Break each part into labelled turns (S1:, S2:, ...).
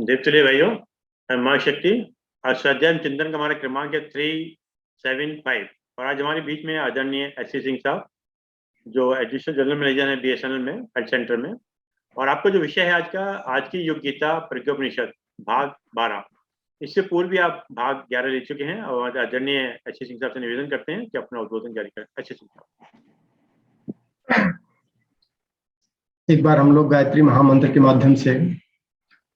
S1: दीप्तले भाइयों, माँ शक्ति। आज स्वाध्याय चिंतन का हमारा क्रमांक है 375। और आज हमारे बीच में आदरणीय एस.सी. सिंह साहब, जो एडिशनल जनरल मैनेजर हैं बीएसएनएल में, हेल्थ सेंटर में। और आपका जो विषय है आज की योग गीता प्रज्ञोपनिषद भाग 12। इससे पूर्व भी आप भाग 11 ले चुके हैं। और आदरणीय एस.सी. सिंह साहब से निवेदन करते हैं कि अपना उद्बोधन जारी करें। एस.सी. सिंह साहब।
S2: एक बार हम लोग गायत्री महामंत्र के माध्यम से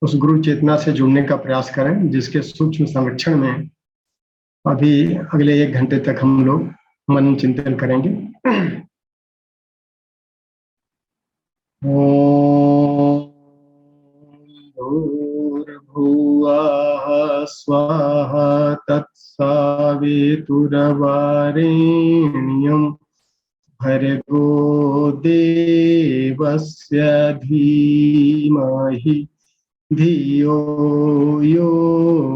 S2: उस गुरु चेतना से जुड़ने का प्रयास करें, जिसके सूक्ष्म संरक्षण में अभी अगले 1 घंटे तक हम लोग मन चिंतन करेंगे। भूर्भुवः स्वः तत्सवितुर्वरेण्यं भर्गो देवस्य धीमहि धियो यो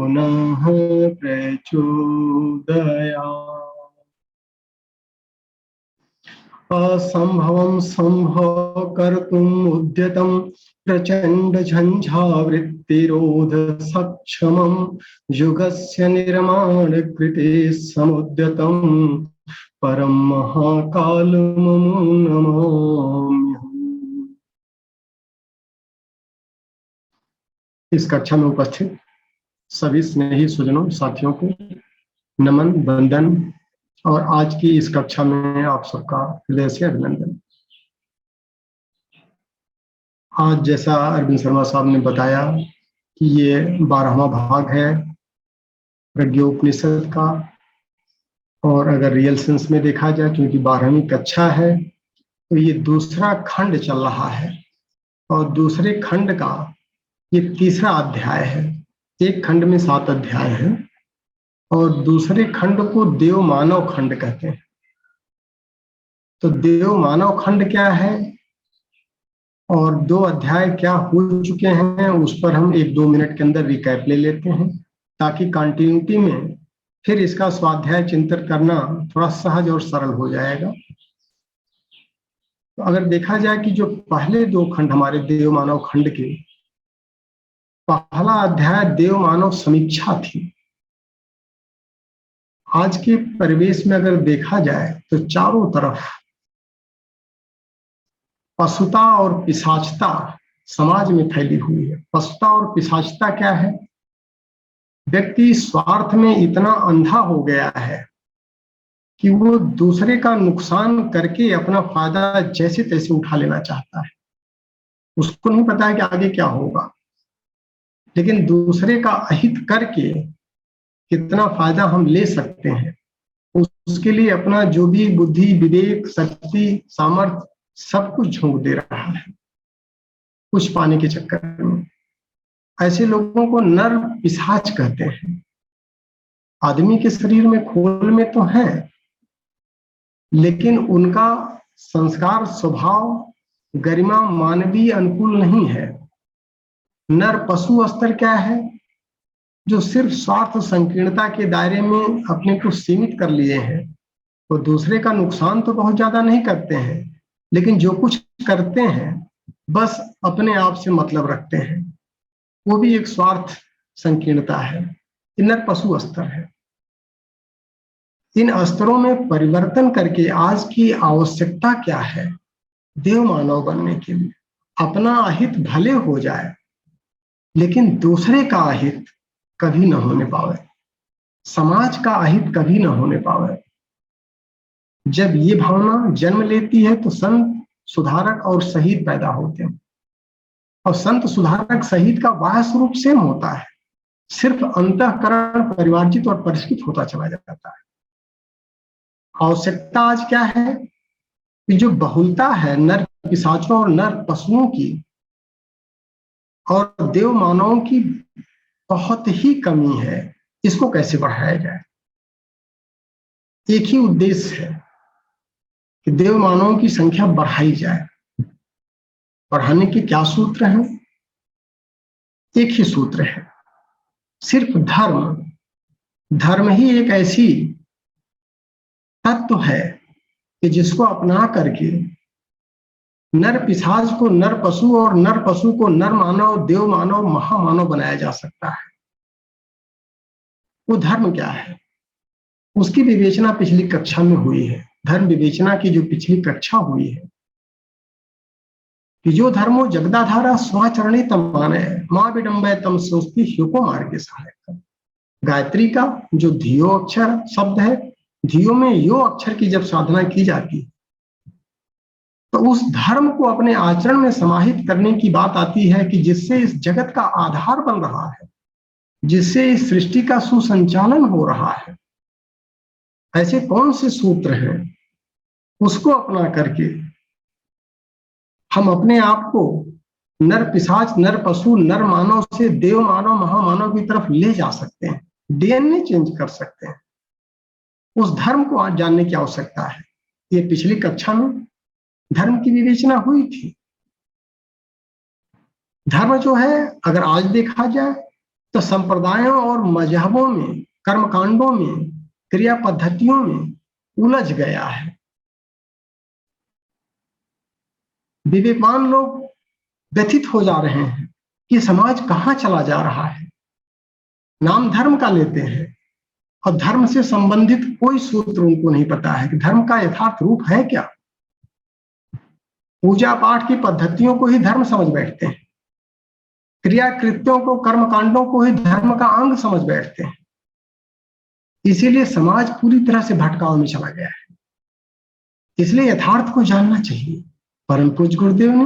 S2: नः प्रचोदयात्। असंभवं संभव कर्तुम् उद्यतं प्रचंड झंझावृत्तिरोध सक्षमं युगस्य निर्माण कृते समुद्यतं परम महाकालममुं नमाम्यहम्। इस कक्षा में उपस्थित सभी स्नेही सुजनों साथियों को नमन वंदन और आज की इस कक्षा में आप सबका हृदय से अभिनंदन। आज जैसा अरविंद शर्मा साहब ने बताया कि ये 12वां भाग है प्रज्ञोपनिषद का। और अगर रियल सेंस में देखा जाए, क्योंकि 12वीं कक्षा है, तो ये दूसरा खंड चल रहा है। और दूसरे खंड का ये तीसरा अध्याय है। एक खंड में 7 अध्याय हैं और दूसरे खंड को देव मानव खंड कहते हैं। तो देव मानव खंड क्या है और 2 अध्याय क्या हो चुके हैं, उस पर हम 1-2 मिनट के अंदर रिकैप ले लेते हैं, ताकि कंटिन्यूटी में फिर इसका स्वाध्याय चिंतन करना थोड़ा सहज और सरल हो जाएगा। तो अगर देखा जाए कि जो पहले 2 खंड हमारे देव मानव खंड के, पहला अध्याय देव मानव समीक्षा थी। आज के परिवेश में अगर देखा जाए तो चारों तरफ पशुता और पिशाचता समाज में फैली हुई है। पशुता और पिशाचता क्या है? व्यक्ति स्वार्थ में इतना अंधा हो गया है कि वो दूसरे का नुकसान करके अपना फायदा जैसे तैसे उठा लेना चाहता है। उसको नहीं पता है कि आगे क्या होगा, लेकिन दूसरे का अहित करके कितना फायदा हम ले सकते हैं, उसके लिए अपना जो भी बुद्धि, विवेक, शक्ति, सामर्थ्य सब कुछ झोंक दे रहा है कुछ पाने के चक्कर में। ऐसे लोगों को नर पिशाच कहते हैं। आदमी के शरीर में खोल में तो है, लेकिन उनका संस्कार, स्वभाव, गरिमा मानवीय अनुकूल नहीं है। नर पशु स्तर क्या है? जो सिर्फ स्वार्थ संकीर्णता के दायरे में अपने को सीमित कर लिए हैं। वो दूसरे का नुकसान तो बहुत ज्यादा नहीं करते हैं, लेकिन जो कुछ करते हैं बस अपने आप से मतलब रखते हैं। वो भी एक स्वार्थ संकीर्णता है। नर पशु स्तर है। इन स्तरों में परिवर्तन करके आज की आवश्यकता क्या है? देव मानव बनने के लिए अपना अहित भले हो जाए, लेकिन दूसरे का अहित कभी न होने पावे, समाज का अहित कभी न होने पावे। जब ये भावना जन्म लेती है तो संत, सुधारक और शहीद पैदा होते हैं। और संत, सुधारक, शहीद का बाह्य स्वरूप सेम होता है, सिर्फ अंतःकरण परिवर्जित और परिष्कृत होता चला जाता है। आवश्यकता आज क्या है कि जो बहुलता है नर पिशाचों और नर पशुओं की और देव मानवों की बहुत ही कमी है। इसको कैसे बढ़ाया जाए? एक ही उद्देश्य है कि देव मानवों की संख्या बढ़ाई जाए। बढ़ाने के क्या सूत्र हैं? एक ही सूत्र है, सिर्फ धर्म। धर्म ही एक ऐसी तत्व है कि जिसको अपना करके नर पिशाच को नर पशु और नर पशु को नर मानव, देव मानव, महामानव बनाया जा सकता है। वो धर्म क्या है उसकी विवेचना पिछली कक्षा में हुई है। धर्म विवेचना की जो पिछली कक्षा हुई है कि जो धर्मो जगदाधारा स्वाचरणी तम माने मां विडम्बय तम सोचती ह्युको मार्गे सहायक। गायत्री का जो धियो अक्षर शब्द है, धियो में यो अक्षर की जब साधना की जाती है तो उस धर्म को अपने आचरण में समाहित करने की बात आती है कि जिससे इस जगत का आधार बन रहा है, जिससे इस सृष्टि का सुसंचालन हो रहा है। ऐसे कौन से सूत्र हैं उसको अपना करके हम अपने आप को नर पिशाच, नर पशु, नर मानव से देव मानव, महामानव की तरफ ले जा सकते हैं, डीएनए चेंज कर सकते हैं। उस धर्म को आज जानने की आवश्यकता है। ये पिछली कक्षा में धर्म की विवेचना हुई थी। धर्म जो है अगर आज देखा जाए तो संप्रदायों और मजहबों में, कर्मकांडों में, क्रिया पद्धतियों में उलझ गया है। विवेकवान लोग व्यथित हो जा रहे हैं कि समाज कहां चला जा रहा है। नाम धर्म का लेते हैं और धर्म से संबंधित कोई सूत्र उनको नहीं पता है कि धर्म का यथार्थ रूप है क्या। पूजा पाठ की पद्धतियों को ही धर्म समझ बैठते हैं, क्रिया कृत्यों को, कर्मकांडों को ही धर्म का अंग समझ बैठते हैं। इसीलिए समाज पूरी तरह से भटकाव में चला गया है। इसलिए यथार्थ को जानना चाहिए। परम पूज्य गुरुदेव ने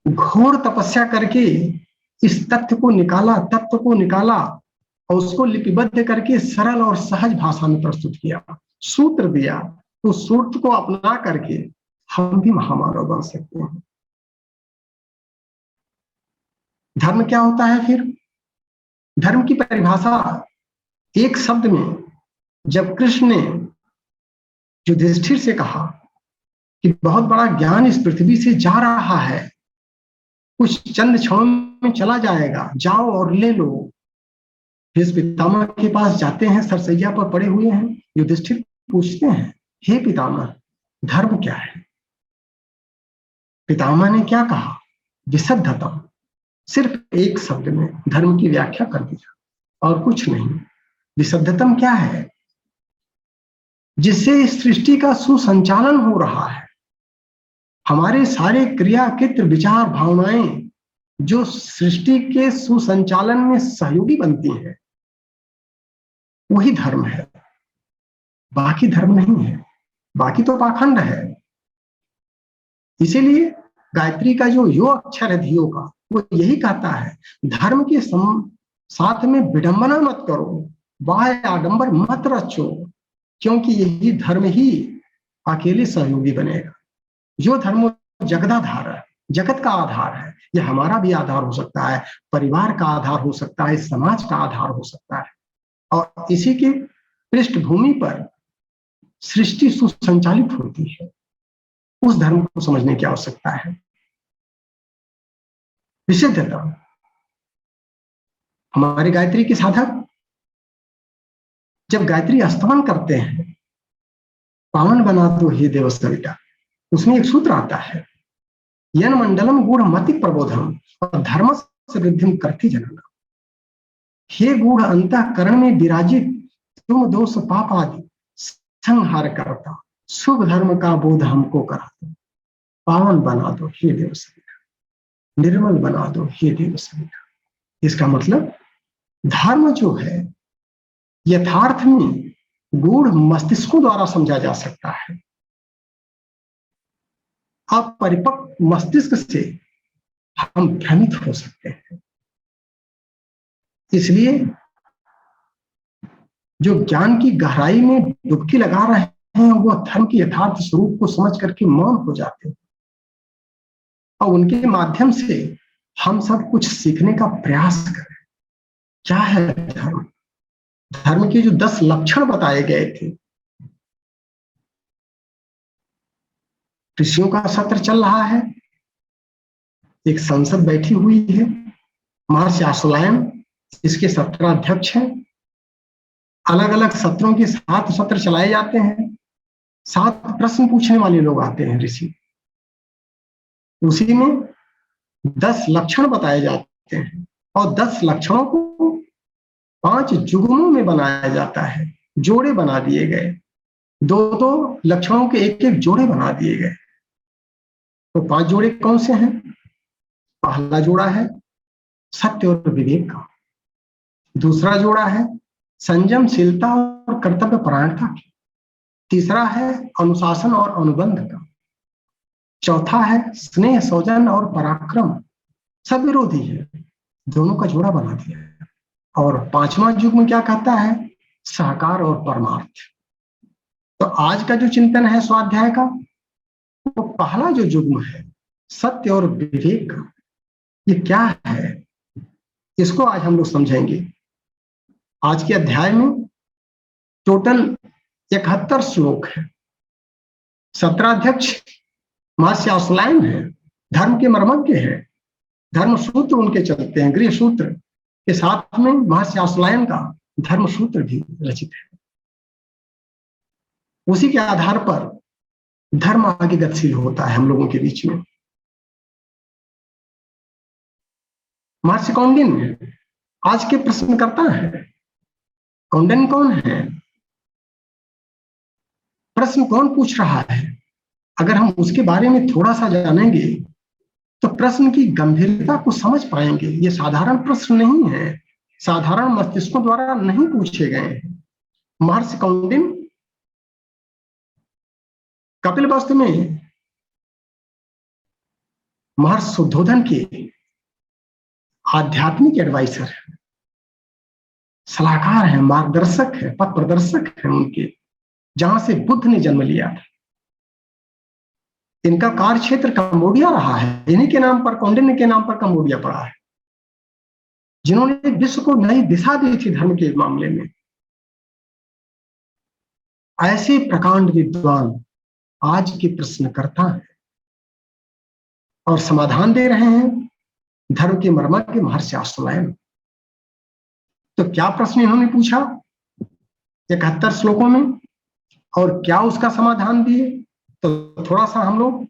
S2: घोर तपस्या करके इस तथ्य को निकाला, तत्व को निकाला और उसको लिपिबद्ध करके सरल और सहज भाषा में प्रस्तुत किया, सूत्र दिया। तो सूत्र को अपना करके हम भी महामानव बन सकते हैं। धर्म क्या होता है फिर? धर्म की परिभाषा एक शब्द में जब कृष्ण ने युधिष्ठिर से कहा कि बहुत बड़ा ज्ञान इस पृथ्वी से जा रहा है, कुछ चंद क्षणों में चला जाएगा, जाओ और ले लो। फिर पितामह के पास जाते हैं, सरसैया पर पड़े हुए हैं। युधिष्ठिर पूछते हैं, हे पितामह, धर्म क्या है? पितामह ने क्या कहा? विशुद्धतम। सिर्फ एक शब्द में धर्म की व्याख्या कर दिया और कुछ नहीं। विशुद्धतम क्या है? जिससे इस सृष्टि का सुसंचालन हो रहा है। हमारे सारे क्रिया, कृत्य, विचार, भावनाएं जो सृष्टि के सुसंचालन में सहयोगी बनती हैं, वही धर्म है। बाकी धर्म नहीं है, बाकी तो पाखंड है। इसीलिए गायत्री का जो यो अक्षर है धियो का, वो यही कहता है धर्म के साथ में विडंबना मत करो, बाह्य आडंबर मत रचो, क्योंकि यही धर्म ही अकेले सहयोगी बनेगा। जो धर्म जगदाधार है, जगत का आधार है, यह हमारा भी आधार हो सकता है, परिवार का आधार हो सकता है, समाज का आधार हो सकता है। और इसी के पृष्ठभूमि पर सृष्टि सुसंचालित होती है। उस धर्म को समझने की आवश्यकता है। विशुद्धता। हमारे गायत्री के साधक जब गायत्री स्तवन करते हैं, पावन बना दो हे देव सविता, उसमें एक सूत्र आता है, यन मंडलम गूढ़ मति प्रबोधम और धर्म से वृद्धि करती जनना। हे गूढ़ अंतःकरण में विराजित तुम दोष पाप आदि संहार करता, शुभ धर्म का बोध हमको करा दो। पावन बना दो हे देव सविता, निर्मल बना दो हे देव सविता। इसका मतलब धर्म जो है यथार्थ में गूढ़ मस्तिष्कों द्वारा समझा जा सकता है। अपरिपक्व मस्तिष्क से हम भ्रमित हो सकते हैं। इसलिए जो ज्ञान की गहराई में डुबकी लगा रहे हैं, वो धर्म के यथार्थ स्वरूप को समझ करके मौन हो जाते हैं और उनके माध्यम से हम सब कुछ सीखने का प्रयास करें। क्या है धर्म? धर्म के जो 10 लक्षण बताए गए थे, ऋषियों का सत्र चल रहा है, एक संसद बैठी हुई है, महर्षि आशुलायन इसके सत्राध्यक्ष हैं। अलग अलग सत्रों के 7 सत्र चलाए जाते हैं। 7 प्रश्न पूछने वाले लोग आते हैं ऋषि। उसी में 10 लक्षण बताए जाते हैं और 10 लक्षणों को 5 जुगमों में बनाया जाता है, जोड़े बना दिए गए, 2-2 लक्षणों के एक-एक जोड़े बना दिए गए। तो 5 जोड़े कौन से हैं? पहला जोड़ा है सत्य और विवेक का, दूसरा जोड़ा है संयमशीलता और कर्तव्य परायणता की, तीसरा है अनुशासन और अनुबंध का, चौथा है स्नेह सौजन और पराक्रम, सब विरोधी है, दोनों का जोड़ा बना दिया है। और 5वां युग्म क्या कहता है? सहकार और परमार्थ। तो आज का जो चिंतन है स्वाध्याय का, वो पहला जो युग्म है सत्य और विवेक का, ये क्या है, इसको आज हम लोग समझेंगे। आज के अध्याय में टोटल 71 श्लोक है, 17 अध्यक्ष महर्षि आसुलायन है, धर्म के मर्मज्ञ है, धर्म सूत्र उनके चलते हैं, गृह सूत्र के साथ में महर्षि आसुलायन का धर्म सूत्र भी रचित है। उसी के आधार पर धर्म आगे गतिशील होता है हम लोगों के बीच में। महर्षि कौंडिन्य आज के प्रश्नकर्ता है। कौंडिन्य कौन है? प्रश्न कौन पूछ रहा है? अगर हम उसके बारे में थोड़ा सा जानेंगे तो प्रश्न की गंभीरता को समझ पाएंगे। ये साधारण प्रश्न नहीं है, साधारण मस्तिष्कों द्वारा नहीं पूछे गए हैं। महर्षि कौंडिन्य कपिलवस्तु में महर्षि शुद्धोधन के आध्यात्मिक एडवाइजर है, सलाहकार है, मार्गदर्शक है, पथ प्रदर्शक है उनके, जहां से बुद्ध ने जन्म लिया था। इनका कार्य क्षेत्र कंबोडिया रहा है, इन्हीं के नाम पर, कौंडिन्य के नाम पर कंबोडिया पड़ा है, जिन्होंने विश्व को नई दिशा दी थी धर्म के मामले में। ऐसे प्रकांड विद्वान आज के प्रश्नकर्ता हैं और समाधान दे रहे हैं धर्म के मर्मज्ञ महर्षि आसुलायन। तो क्या प्रश्न इन्होंने पूछा 71 श्लोकों में और क्या उसका समाधान दिए? तो थोड़ा सा हम लोग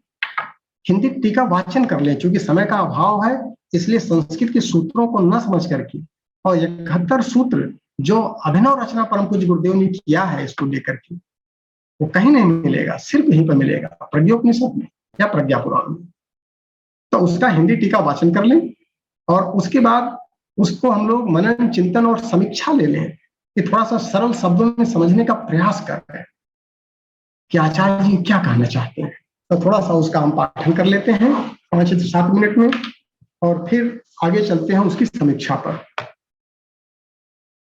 S2: हिंदी टीका वाचन कर लें, क्योंकि समय का अभाव है, इसलिए संस्कृत के सूत्रों को न समझ करके, और 71 सूत्र जो अभिनव रचना परम पूज्य गुरुदेव ने किया है इसको लेकर के, वो कहीं नहीं मिलेगा, सिर्फ यहीं पर मिलेगा, प्रज्ञोपनिषद में या प्रज्ञा पुराण में। तो उसका हिंदी टीका वाचन कर लें और उसके बाद उसको हम लोग मनन चिंतन और समीक्षा ले लें कि थोड़ा सा सरल शब्दों में समझने का प्रयास कर रहे हैं कि आचार्य जी क्या कहना चाहते हैं। तो थोड़ा सा उसका हम पाठन कर लेते हैं 5 से 7 मिनट में और फिर आगे चलते हैं उसकी समीक्षा पर।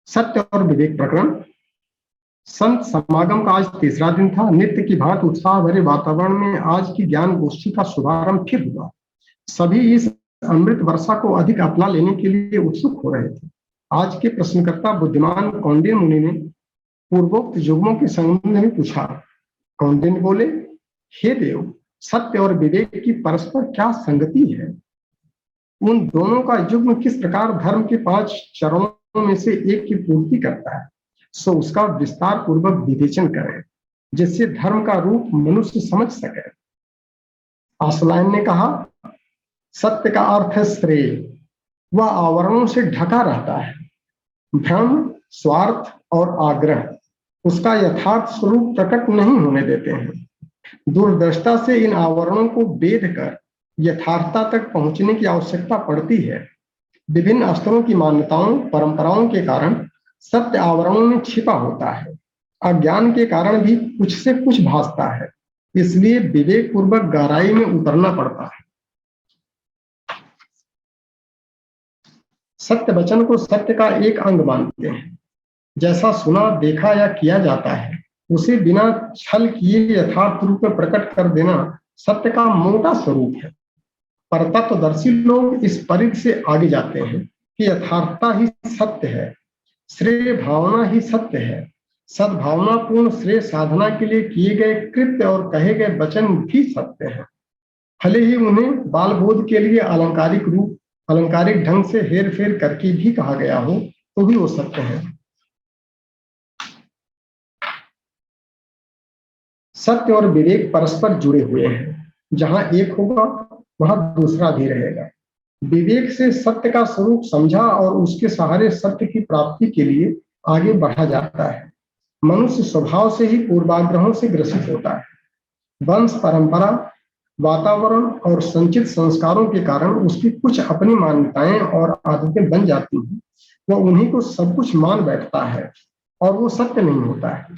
S2: सत्य और विवेक प्रकरण। संत समागम का आज तीसरा दिन था। नित्य की भांति उत्साह भरे वातावरण में आज की ज्ञान गोष्ठी का शुभारंभ फिर हुआ। सभी इस अमृत वर्षा को अधिक अपना लेने के लिए उत्सुक हो रहे थे। आज के प्रश्नकर्ता बुद्धिमान कौंडिन्य मुनि ने पूर्वोक्त युग्मों के संबंध में पूछा। कौंडिन्य बोले, हे देव, सत्य और विवेक की परस्पर क्या संगति है? उन दोनों का युग्म किस प्रकार धर्म के 5 चरणों में से एक की पूर्ति करता है, सो उसका विस्तार पूर्वक विवेचन करें, जिससे धर्म का रूप मनुष्य समझ सके। आसुलायन ने कहा, सत्य का अर्थ है श्रेय, वह आवरणों से ढका रहता है। भ्रम, स्वार्थ और आग्रह उसका यथार्थ स्वरूप प्रकट नहीं होने देते हैं। दूरदृष्टा से इन आवरणों को भेद कर यथार्थता तक पहुंचने की आवश्यकता पड़ती है। विभिन्न स्तरों की मान्यताओं परंपराओं के कारण सत्य आवरणों में छिपा होता है। अज्ञान के कारण भी कुछ से कुछ भासता है, इसलिए विवेक पूर्वक गहराई में उतरना पड़ता है। सत्य वचन को सत्य का एक अंग मानते हैं। जैसा सुना, देखा या किया जाता है, उसे बिना छल किए यथार्थ रूप में प्रकट कर देना सत्य का मोटा स्वरूप है। पर तत्वदर्शी लोग इस परिधि से आगे जाते हैं कि यथार्थता ही सत्य है, श्रेय भावना ही सत्य है। सद्भावना पूर्ण श्रेय साधना के लिए किए गए कृत्य और कहे गए वचन भी सत्य है, भले ही उन्हें बाल बोध के लिए अलंकारिक ढंग से हेर फेर करके भी कहा गया हो, तो भी वो सत्य है। सत्य और विवेक परस्पर जुड़े हुए हैं। जहां एक होगा वहां दूसरा भी रहेगा। विवेक से सत्य का स्वरूप समझा और उसके सहारे सत्य की प्राप्ति के लिए आगे बढ़ा जाता है। मनुष्य स्वभाव से ही पूर्वाग्रहों से ग्रसित होता है। वंश परंपरा, वातावरण और संचित संस्कारों के कारण उसकी कुछ अपनी मान्यताएं और आदतें बन जाती हैं। वह उन्हीं को सब कुछ मान बैठता है और वो सत्य नहीं होता है।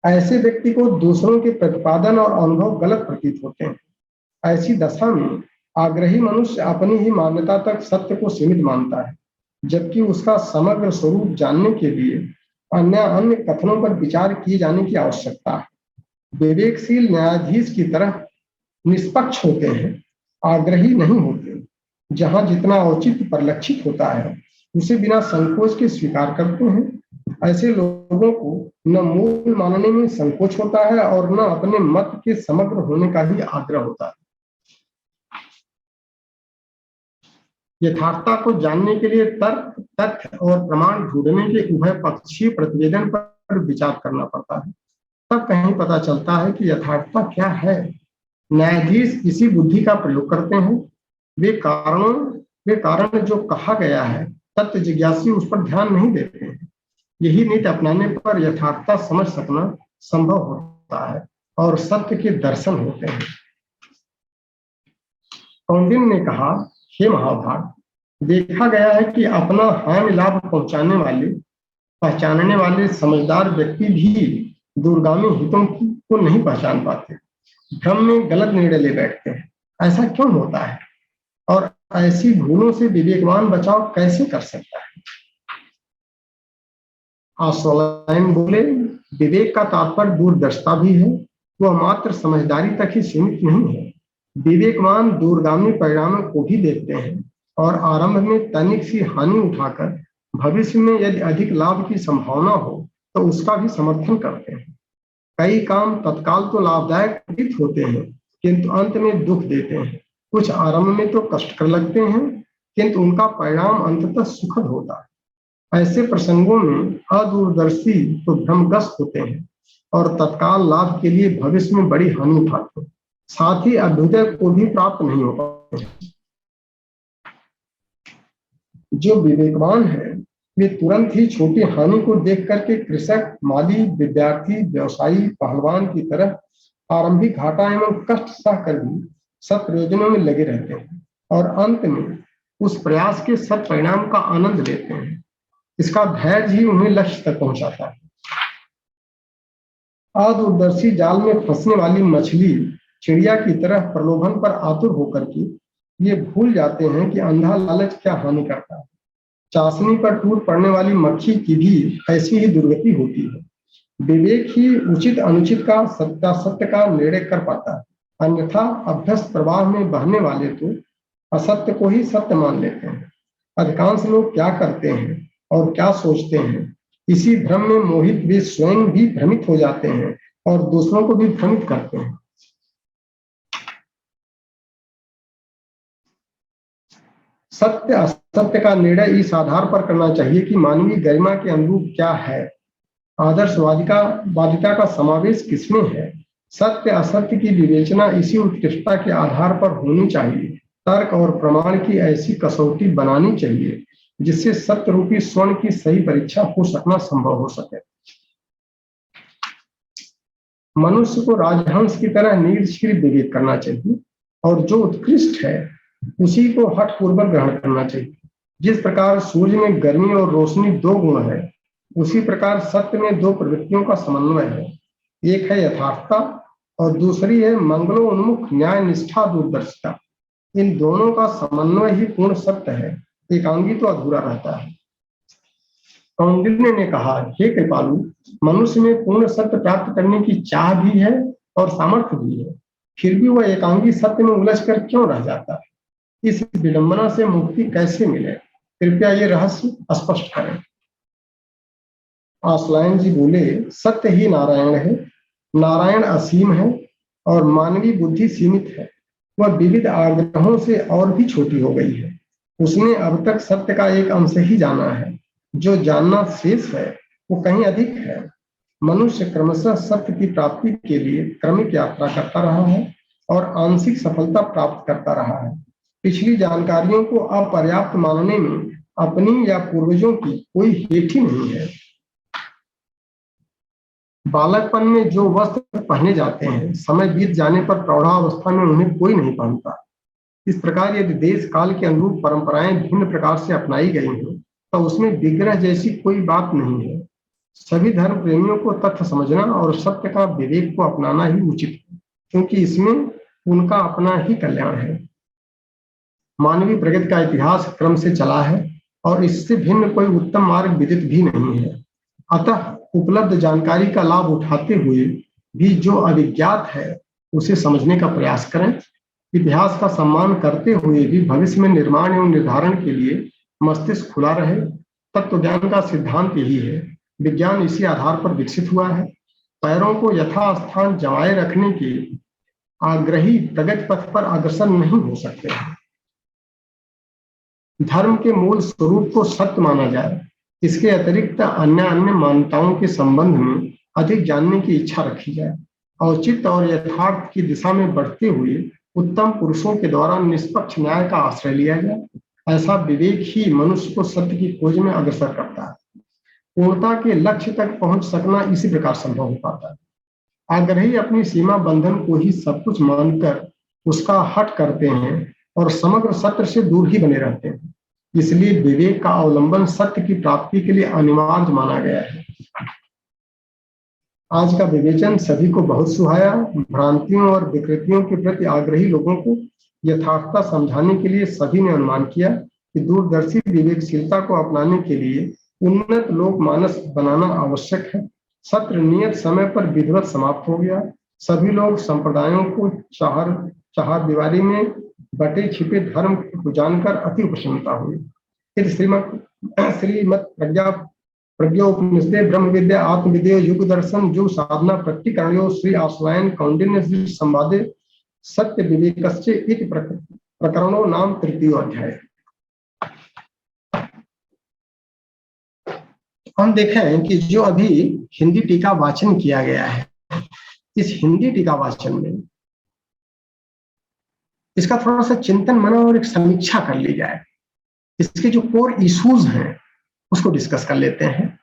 S2: ऐसे व्यक्ति को दूसरों के प्रतिपादन और अनुभव गलत प्रतीत होते हैं। ऐसी दशा में आग्रही मनुष्य अपनी ही मान्यता तक सत्य को सीमित मानता है, जबकि उसका समग्र स्वरूप जानने के लिए अन्य कथनों पर विचार किए जाने की आवश्यकता है। विवेकशील न्यायाधीश की तरह निष्पक्ष होते हैं, आग्रही नहीं होते। जहां जितना औचित्य परिलक्षित होता है उसे बिना संकोच के स्वीकार करते हैं। ऐसे लोगों को न मूल मानने में संकोच होता है और न अपने मत के समग्र होने का ही आग्रह होता है। यथार्थता को जानने के लिए तर्क, तथ्य और प्रमाण ढूंढने के उभय पक्षीय प्रतिवेदन पर विचार करना पड़ता है। तब कहीं पता चलता है कि यथार्थता क्या है। न्यायाधीश इसी बुद्धि का प्रयोग करते हैं। वे कारण जो कहा गया है, तत्व जिज्ञासी उस पर ध्यान नहीं देते हैं। यही नीति अपनाने पर यथार्थता समझ सकना संभव होता है और सत्य के दर्शन होते हैं। कौंडिन्य ने कहा, हे महाभाग, देखा गया है कि अपना हानि लाभ पहचानने वाले समझदार व्यक्ति भी दूरगामी हितों को नहीं पहचान पाते, भ्रम में गलत निर्णय ले बैठते हैं। ऐसा क्यों होता है और ऐसी भूलों से विवेकवान बचाव कैसे कर सकता है? आस्वाइन बोले, विवेक का तात्पर्य दूरदर्शिता भी है। वह मात्र समझदारी तक ही सीमित नहीं है। विवेकवान दूरगामी परिणामों को भी देखते हैं और आरंभ में तनिक सी हानि उठाकर भविष्य में यदि अधिक लाभ की संभावना हो तो उसका भी समर्थन करते हैं। कई काम तत्काल तो लाभदायक प्रतीत होते हैं किंतु अंत में दुख देते हैं। कुछ आरंभ में तो कष्टकर लगते हैं किंतु उनका परिणाम अंततः सुखद होता है। ऐसे प्रसंगों में अदूरदर्शी तो भ्रमग्रस्त होते हैं और तत्काल लाभ के लिए भविष्य में बड़ी हानि उठाते हैं, साथ ही अभ्युदय को भी प्राप्त नहीं हो पाते। जो विवेकवान है वे तुरंत ही छोटी हानि को देख करके कृषक, माली, विद्यार्थी, व्यवसायी, पहलवान की तरह आरंभिक घाटा एवं कष्ट सह कर भी सत प्रयोजनों में लगे रहते हैं और अंत में उस प्रयास के सत परिणाम का आनंद लेते हैं। इसका धैर्य ही उन्हें लक्ष्य तक पहुंचाता है। अदूरदर्शी जाल में फंसने वाली मछली चिड़िया की तरह प्रलोभन पर आतुर होकर के ये भूल जाते हैं कि अंधा लालच क्या हानि करता है। चाशनी पर टूट पड़ने वाली मक्खी की भी ऐसी ही दुर्गति होती है। विवेक ही उचित अनुचित का सत्य का निर्णय कर पाता है, अन्यथा अभ्यस्त प्रवाह में बहने वाले तो असत्य को ही सत्य मान लेते हैं। अधिकांश लोग क्या करते हैं और क्या सोचते हैं, इसी भ्रम में मोहित वे स्वयं भी भ्रमित हो जाते हैं और दूसरों को भी भ्रमित करते हैं। सत्य असत्य का निर्णय इस आधार पर करना चाहिए कि मानवीय गरिमा के अनुरूप क्या है, आदर्शवादिता का समावेश किसमें है। सत्य असत्य की विवेचना इसी उत्कृष्टता के आधार पर होनी चाहिए। तर्क और प्रमाण की ऐसी कसौटी बनानी चाहिए जिससे सत्य रूपी स्वर्ण की सही परीक्षा हो सकना संभव हो सके। मनुष्य को राजहंस की तरह निष्क्रिय विवेक करना चाहिए और जो उत्कृष्ट है उसी को हठपूर्वक ग्रहण करना चाहिए। जिस प्रकार सूर्य में गर्मी और रोशनी दो गुण है, उसी प्रकार सत्य में दो प्रवृत्तियों का समन्वय है। एक है यथार्थता और दूसरी है मंगलोन्मुख न्याय निष्ठा दूरदर्शिता। इन दोनों का समन्वय ही पूर्ण सत्य है, एकांगी तो अधूरा रहता है। कौंडिन्य ने कहा, हे कृपालु, मनुष्य में पूर्ण सत्य प्राप्त करने की चाह भी है और सामर्थ्य भी है, फिर भी वह एकांगी सत्य में उलझकर क्यों रह जाता है? इस विडंबना से मुक्ति कैसे मिले? कृपया ये रहस्य स्पष्ट करें। आस्वाइन जी बोले, सत्य ही नारायण है। नारायण असीम है और मानवीय बुद्धि सीमित है। वह विविध आग्रहों से और भी छोटी हो गई है। उसने अब तक सत्य का एक अंश ही जाना है। जो जानना शेष है वो कहीं अधिक है। मनुष्य क्रमशः सत्य की प्राप्ति के लिए क्रमिक यात्रा करता रहा है और आंशिक सफलता प्राप्त करता रहा है। पिछली जानकारियों को अपर्याप्त मानने में अपनी या पूर्वजों की कोई हेठ ही नहीं है। बालकपन में जो वस्त्र पहने जाते हैं, समय बीत जाने पर प्रौढ़ावस्था में उन्हें कोई नहीं पहनता। इस प्रकार यदि देश काल के अनुरूप परंपराएं भिन्न प्रकार से अपनाई गई हैं, तो उसमें विग्रह जैसी कोई बात नहीं है। सभी धर्म प्रेमियों को तथ्य समझना और सत्य का विवेक को अपनाना ही उचित है, क्योंकि इसमें उनका अपना ही कल्याण है। मानवीय प्रगति का इतिहास क्रम से चला है और इससे भिन्न कोई उत्तम मार्ग विदित भी नहीं है। अतः उपलब्ध जानकारी का लाभ उठाते हुए भी जो अभिज्ञात है उसे समझने का प्रयास करें। इतिहास का सम्मान करते हुए भी भविष्य में निर्माण एवं निर्धारण के लिए मस्तिष्क खुला रहे। तत्व ज्ञान का सिद्धांत यही है। विज्ञान इसी आधार पर विकसित हुआ है। पैरों को यथास्थान जमाए रखने के आग्रही प्रगति पथ पर अग्रसर नहीं हो सकते हैं। धर्म के मूल स्वरूप को सत्य माना जाए। इसके अतिरिक्त अन्य मान्यताओं के संबंध में अधिक जानने की इच्छा रखी जाए। औचित्य और यथार्थ की दिशा में बढ़ते हुए उत्तम पुरुषों के द्वारा निष्पक्ष न्याय का आश्रय लिया जाए। ऐसा विवेक ही मनुष्य को सत्य की खोज में अग्रसर करता है। पूर्णता के लक्ष्य तक पहुंच सकना इसी प्रकार संभव हो पाता है। आग्रही अपनी सीमा बंधन को ही सब कुछ मानकर उसका हट करते हैं और समग्र सत्य से दूर ही बने रहते हैं। इसलिए विवेक का अवलंबन सत्य की प्राप्ति के लिए अनिवार्य माना गया है। आज का विवेचन सभी को बहुत सुहाया। भ्रांतियों और विकृतियों के प्रति आग्रही लोगों को यथार्थता समझाने के लिए सभी ने अनुमान किया कि दूरदर्शी विवेकशीलता को अपनाने के लिए उन्नत लोक मानस बनाना आवश्यक है। सत्र नियत समय पर विधिवत समाप्त हो गया। सभी लोग संप्रदायों को चार दीवारी में बटे छिपे धर्म को जानकर अति प्रसन्नता हुई। फिर श्रीमद प्रज्ञोपनिषदे ब्रह्म विद्या आत्मविद्या युग दर्शन जो साधना प्रक्टिकरणयो श्री आश्वायन कौंडिन्य संवादे सत्य विवेकस्य इति प्रकरणों नाम तृतीय अध्याय। हम देखें कि जो अभी हिंदी टीका वाचन किया गया है, इस हिंदी टीका वाचन में इसका थोड़ा सा चिंतन मनन और एक समीक्षा कर ली जाए। इसके जो कोर इश्यूज हैं उसको डिस्कस कर लेते हैं।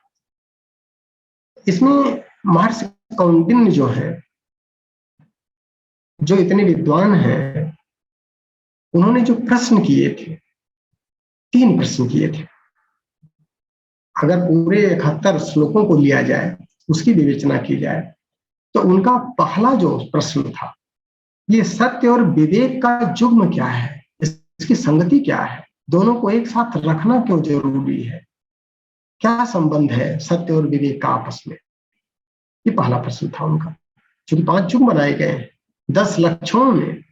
S2: इसमें महर्षि कौंडिन्य जो है, जो इतने विद्वान हैं, उन्होंने जो प्रश्न किए थे, 3 प्रश्न किए थे। अगर पूरे 71 श्लोकों को लिया जाए, उसकी विवेचना की जाए, तो उनका पहला जो प्रश्न था, ये सत्य और विवेक का युग्म क्या है, इसकी संगति क्या है, दोनों को एक साथ रखना क्यों जरूरी है, क्या संबंध है सत्य और विवेक का आपस में। ये पहला प्रश्न था उनका। चूंकि 5 युग बनाए गए हैं 10 लक्षणों में,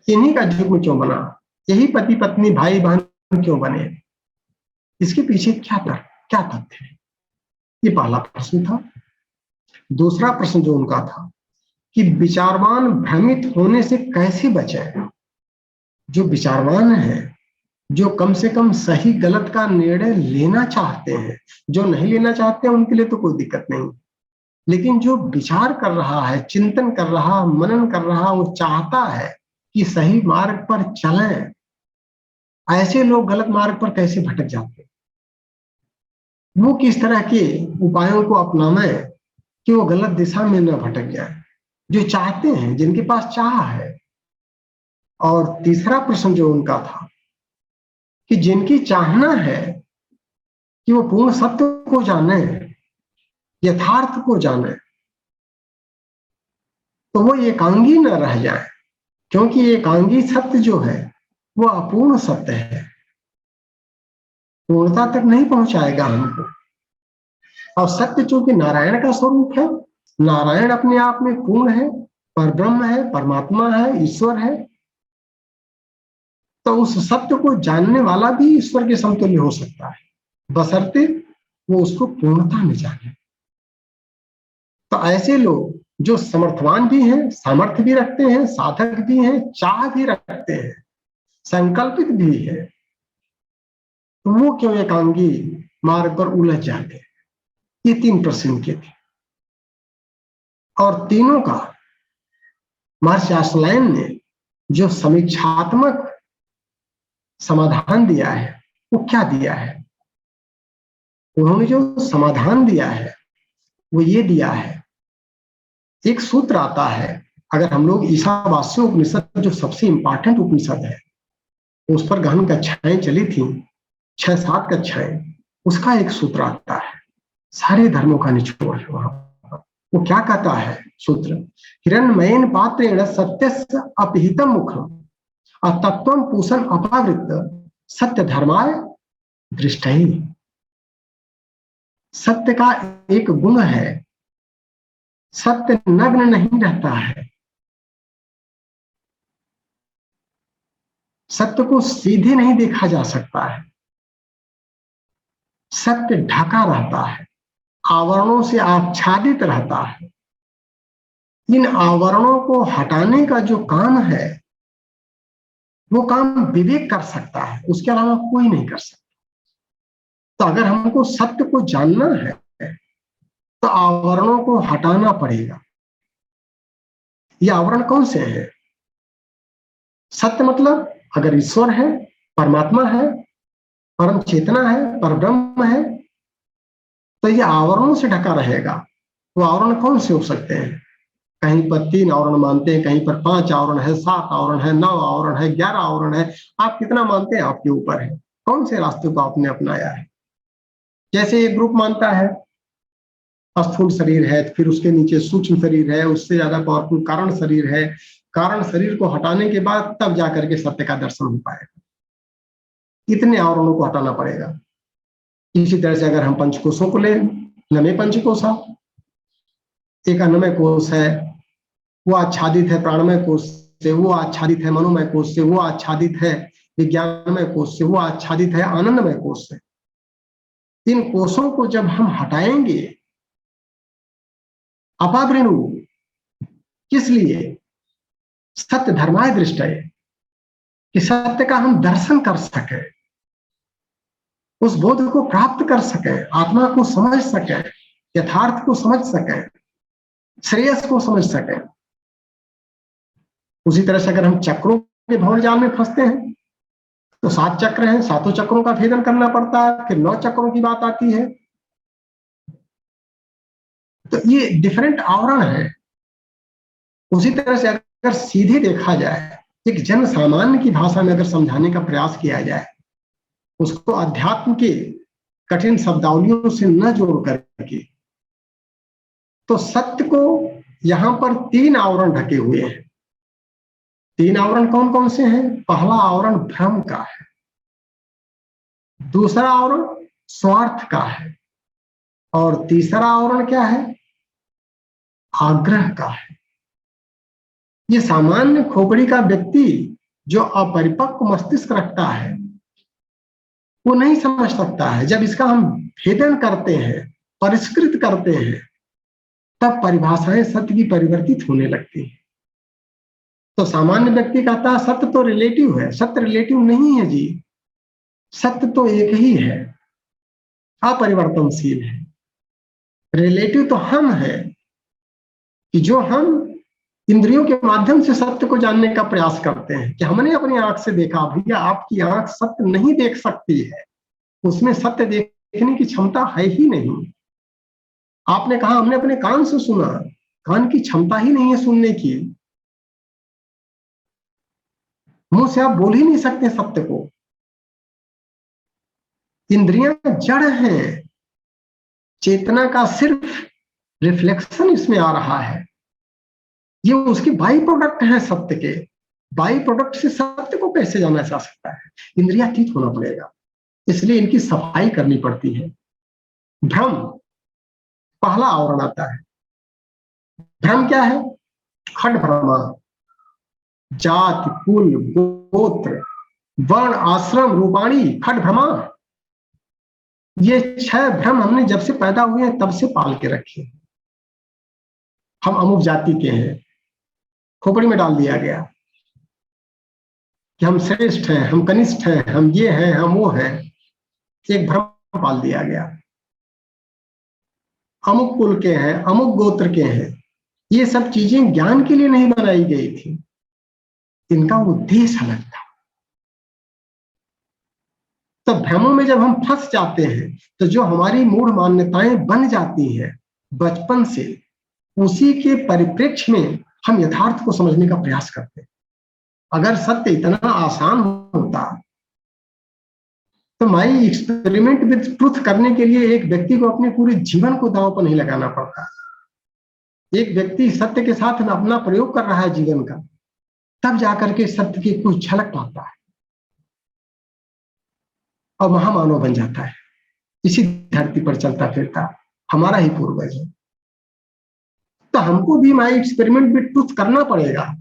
S2: इन्हीं का युग्म क्यों बना, यही पति पत्नी भाई बहन क्यों बने, इसके पीछे क्या तथ्य है, ये पहला प्रश्न था। दूसरा प्रश्न जो उनका था कि विचारवान भ्रमित होने से कैसे बचें। जो विचारवान है, जो कम से कम सही गलत का निर्णय लेना चाहते हैं, जो नहीं लेना चाहते हैं उनके लिए तो कोई दिक्कत नहीं, लेकिन जो विचार कर रहा है, चिंतन कर रहा, मनन कर रहा, वो चाहता है कि सही मार्ग पर चलें, ऐसे लोग गलत मार्ग पर कैसे भटक जाते हैं। वो किस तरह के उपायों को अपनाएं कि वो गलत दिशा में न भटक जाए, जो चाहते हैं, जिनके पास चाह है। और तीसरा प्रश्न जो उनका था कि जिनकी चाहना है कि वो पूर्ण सत्य को जाने, यथार्थ को जाने, तो वो एकांगी न रह जाए, क्योंकि एकांगी सत्य जो है वो अपूर्ण सत्य है, पूर्णता तक नहीं पहुंचाएगा हमको। और सत्य चूंकि नारायण का स्वरूप है, नारायण अपने आप में पूर्ण है, परब्रह्म है, परमात्मा है, ईश्वर है, तो उस सत्य को जानने वाला भी ईश्वर के समतुल्य हो सकता है, बशर्ते वो उसको पूर्णता में जाने। तो ऐसे लोग जो समर्थवान भी हैं, सामर्थ्य भी रखते हैं, साधक भी हैं, चाह भी रखते हैं, संकल्पित भी है, तो वो क्यों एकांगी मार्ग पर उलझ जाते हैं। ये 3 प्रश्न के थे। और तीनों का महर्षि आश्वलायन ने जो समीक्षात्मक समाधान दिया है वो क्या दिया है? उन्होंने जो समाधान दिया है वो ये दिया है, एक सूत्र आता है, अगर हम लोग ईशावास्य उपनिषद जो सबसे इंपॉर्टेंट उपनिषद है, उस पर गहन कक्षाएं चली थी, 6-7 कक्षाएं, उसका एक सूत्र आता है, सारे धर्मों का निचोड़ है वहां पर। वो क्या कहता है सूत्र? हिरण्मयेन पात्रेण सत्यस्य अपहितम मुखम अतत्वम पूषण अपावृत सत्य धर्माय दृष्टि। सत्य का एक गुण है, सत्य नग्न नहीं रहता है, सत्य को सीधे नहीं देखा जा सकता है, सत्य ढका रहता है, आवरणों से आच्छादित रहता है। इन आवरणों को हटाने का जो काम है वो काम विवेक कर सकता है, उसके अलावा कोई नहीं कर सकता। तो अगर हमको सत्य को जानना है तो आवरणों को हटाना पड़ेगा। ये आवरण कौन से हैं? सत्य मतलब अगर ईश्वर है, परमात्मा है, परम चेतना है, परब्रह्म है, तो ये आवरणों से ढका रहेगा। वो आवरण कौन से हो सकते हैं? कहीं पर 3 आवरण मानते हैं, कहीं पर 5 आवरण है, 7 आवरण है, 9 आवरण है, 11 आवरण है। आप कितना मानते हैं आपके ऊपर है, कौन से रास्ते को आपने अपनाया है। जैसे एक ग्रुप मानता है स्थूल शरीर है, फिर उसके नीचे सूक्ष्म शरीर है, उससे ज्यादा पावरफुल कारण शरीर है, कारण शरीर को हटाने के बाद तब जाकर के सत्य का दर्शन हो पाएगा। इतने आवरणों को हटाना पड़ेगा। इसी तरह से अगर हम पंचकोशों को ले, नमे पंचकोशा, एक अन्नमय कोश है, वो आच्छादित है प्राणमय कोश से, वो आच्छादित है मनोमय कोश से, वो आच्छादित है विज्ञानमय कोश से, वो आच्छादित है आनंदमय कोश से। इन कोशों को जब हम हटाएंगे, अपावृणु, किस लिए? सत्य धर्माय दृष्टये, कि सत्य का हम दर्शन कर सके, उस बोध को प्राप्त कर सके, आत्मा को समझ सके, यथार्थ को समझ सके, श्रेयस को समझ सके। उसी तरह से अगर हम चक्रों के भंवर जाल में फंसते हैं तो 7 चक्र हैं, 7 चक्रों का भेदन करना पड़ता है, फिर 9 चक्रों की बात आती है। तो ये डिफरेंट आवरण है। उसी तरह से अगर सीधे देखा जाए, एक जन सामान्य की भाषा में अगर समझाने का प्रयास किया जाए, उसको अध्यात्म के कठिन शब्दावलियों से न जोड़ करके, तो सत्य को यहां पर 3 आवरण ढके हुए हैं। 3 आवरण कौन कौन से हैं? पहला आवरण भ्रम का है, दूसरा आवरण स्वार्थ का है, और तीसरा आवरण क्या है? आग्रह का है। ये सामान्य खोपड़ी का व्यक्ति जो अपरिपक्व मस्तिष्क रखता है वो नहीं समझ सकता है। जब इसका हम भेदन करते हैं, परिष्कृत करते हैं, तब परिभाषाएं सत्य की परिवर्तित होने लगती है। तो सामान्य व्यक्ति कहता है सत्य तो रिलेटिव है। सत्य रिलेटिव नहीं है जी, सत्य तो एक ही है, अपरिवर्तनशील है। रिलेटिव तो हम है कि जो हम इंद्रियों के माध्यम से सत्य को जानने का प्रयास करते हैं, कि हमने अपनी आंख से देखा। भैया आपकी आंख सत्य नहीं देख सकती है, उसमें सत्य देखने की क्षमता है ही नहीं। आपने कहा हमने अपने कान से सुना, कान की क्षमता ही नहीं है सुनने की। मुंह से आप बोल ही नहीं सकते सत्य को। इंद्रियां जड़ हैं, चेतना का सिर्फ रिफ्लेक्शन इसमें आ रहा है। ये उसके बाई प्रोडक्ट है सत्य के। बाई प्रोडक्ट से सत्य को कैसे जाना जा सकता है? इंद्रियातीत होना पड़ेगा, इसलिए इनकी सफाई करनी पड़ती है। भ्रम पहला आवरण आता है। भ्रम क्या है? खंड भ्रमा, जाति, कुल, गोत्र, वर्ण, आश्रम, रूपाणी, खंड भ्रमा। ये 6 भ्रम हमने जब से पैदा हुए हैं तब से पाल के रखे। हम अमुक जाति के हैं, खोपड़ी में डाल दिया गया कि हम श्रेष्ठ हैं, हम कनिष्ठ हैं, हम ये हैं, हम वो हैं। एक भ्रम पाल दिया गया। अमुक कुल के हैं, अमुक गोत्र के हैं, ये सब चीजें ज्ञान के लिए नहीं बनाई गई थी, इनका उद्देश्य अलग था। तो भ्रमों में जब हम फंस जाते हैं तो जो हमारी मूढ़ मान्यताएं बन जाती हैं बचपन से, उसी के परिप्रेक्ष्य में हम यथार्थ को समझने का प्रयास करते हैं। अगर सत्य इतना आसान होता तो माई एक्सपेरिमेंट विद ट्रुथ करने के लिए एक व्यक्ति को अपने पूरे जीवन को दांव पर नहीं लगाना पड़ता। एक व्यक्ति सत्य के साथ अपना प्रयोग कर रहा है जीवन का, तब जाकर के सत्य की कुछ झलक पाता है और महामानव बन जाता है। इसी धरती पर चलता फिरता हमारा ही पूर्वज है। तो हमको भी माई एक्सपेरिमेंट विद ट्रुथ करना पड़ेगा।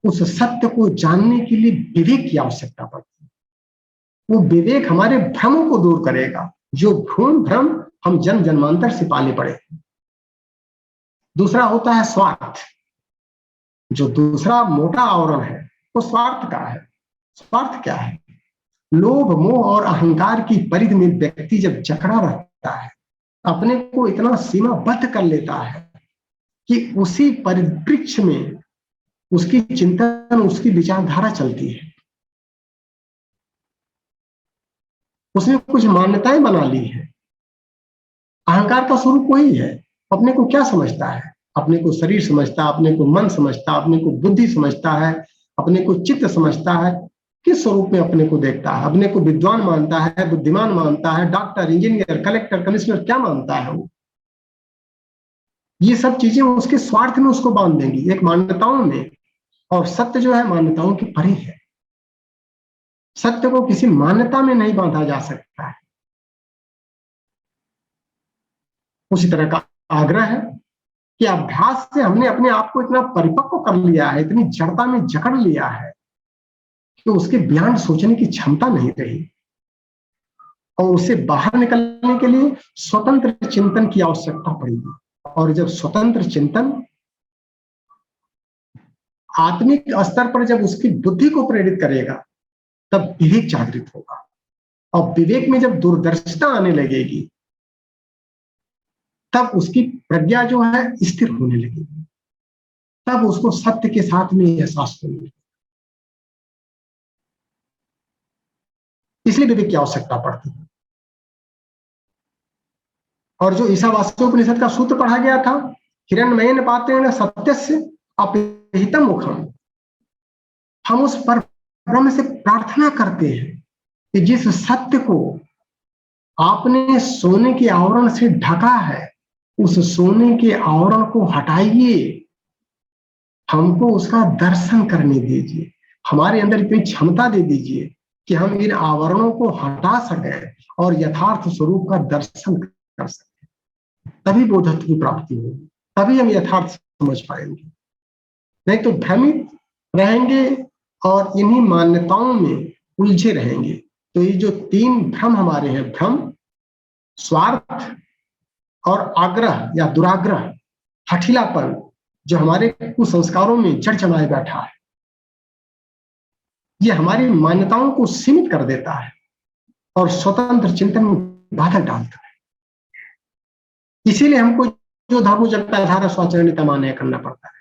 S2: उस सत्य को जानने के लिए विवेक की आवश्यकता पड़ती है। वो विवेक हमारे भ्रमों को दूर करेगा, जो भ्रम हम जन्म जन्मांतर से पाले पड़े हैं। दूसरा होता है स्वार्थ। जो दूसरा मोटा आवरण है वो स्वार्थ का है। स्वार्थ क्या है? लोभ, मोह और अहंकार की परिधि में व्यक्ति जब जकड़ा रहता है, अपने को इतना सीमाबद्ध कर लेता है कि उसी परिप्रेक्ष्य में उसकी चिंतन, उसकी विचारधारा चलती है। उसने कुछ मान्यताएं बना ली है। अहंकार का स्वरूप वही है। अपने को क्या समझता है? अपने को शरीर समझता है, अपने को मन समझता है, अपने को बुद्धि समझता है, अपने को चित्त समझता है। किस स्वरूप में अपने को देखता है? अपने को विद्वान मानता है, बुद्धिमान मानता है, डॉक्टर, इंजीनियर, कलेक्टर, कमिश्नर, क्या मानता है वो? ये सब चीजें उसके स्वार्थ में उसको बांध देंगी, एक मान्यताओं में। और सत्य जो है मान्यताओं की परे है। सत्य को किसी मान्यता में नहीं बांधा जा सकता है। उसी तरह का आग्रह है कि अभ्यास से हमने अपने आप को इतना परिपक्व कर लिया है, इतनी जड़ता में जकड़ लिया है कि उसके बयान सोचने की क्षमता नहीं रही। और उससे बाहर निकलने के लिए स्वतंत्र चिंतन की आवश्यकता पड़ेगी। और जब स्वतंत्र चिंतन आत्मिक स्तर पर जब उसकी बुद्धि को प्रेरित करेगा, तब विवेक जागृत होगा। और विवेक में जब दूरदर्शिता आने लगेगी, तब उसकी प्रज्ञा जो है स्थिर होने लगेगी। तब उसको सत्य के साथ में एहसास होने लगेगा। इसलिए विवेक की आवश्यकता पड़ती है। और जो ईशावास्योपनिषद का सूत्र पढ़ा गया था, हिरण्मयेन पात्रेण सत्यस्य अपहितं मुखम, हम उस पर ब्रह्म से प्रार्थना करते हैं कि जिस सत्य को आपने सोने के आवरण से ढका है, उस सोने के आवरण को हटाइए, हमको उसका दर्शन करने दीजिए। हमारे अंदर इतनी क्षमता दे दीजिए कि हम इन आवरणों को हटा सकें और यथार्थ स्वरूप का दर्शन कर सकें। तभी बोधत्व की प्राप्ति होगी, तभी हम यथार्थ समझ पाएंगे। नहीं तो भ्रमित रहेंगे और इन्हीं मान्यताओं में उलझे रहेंगे। तो ये जो तीन भ्रम हमारे हैं, भ्रम, स्वार्थ और आग्रह या दुराग्रह, हठीलापन, जो हमारे कुसंस्कारों में जड़ जमाए बैठा है, ये हमारी मान्यताओं को सीमित कर देता है और स्वतंत्र चिंतन में बाधा डालता है। इसीलिए हमको जो धर्म जगता धारा स्वाचरणिता मान्य करना पड़ता है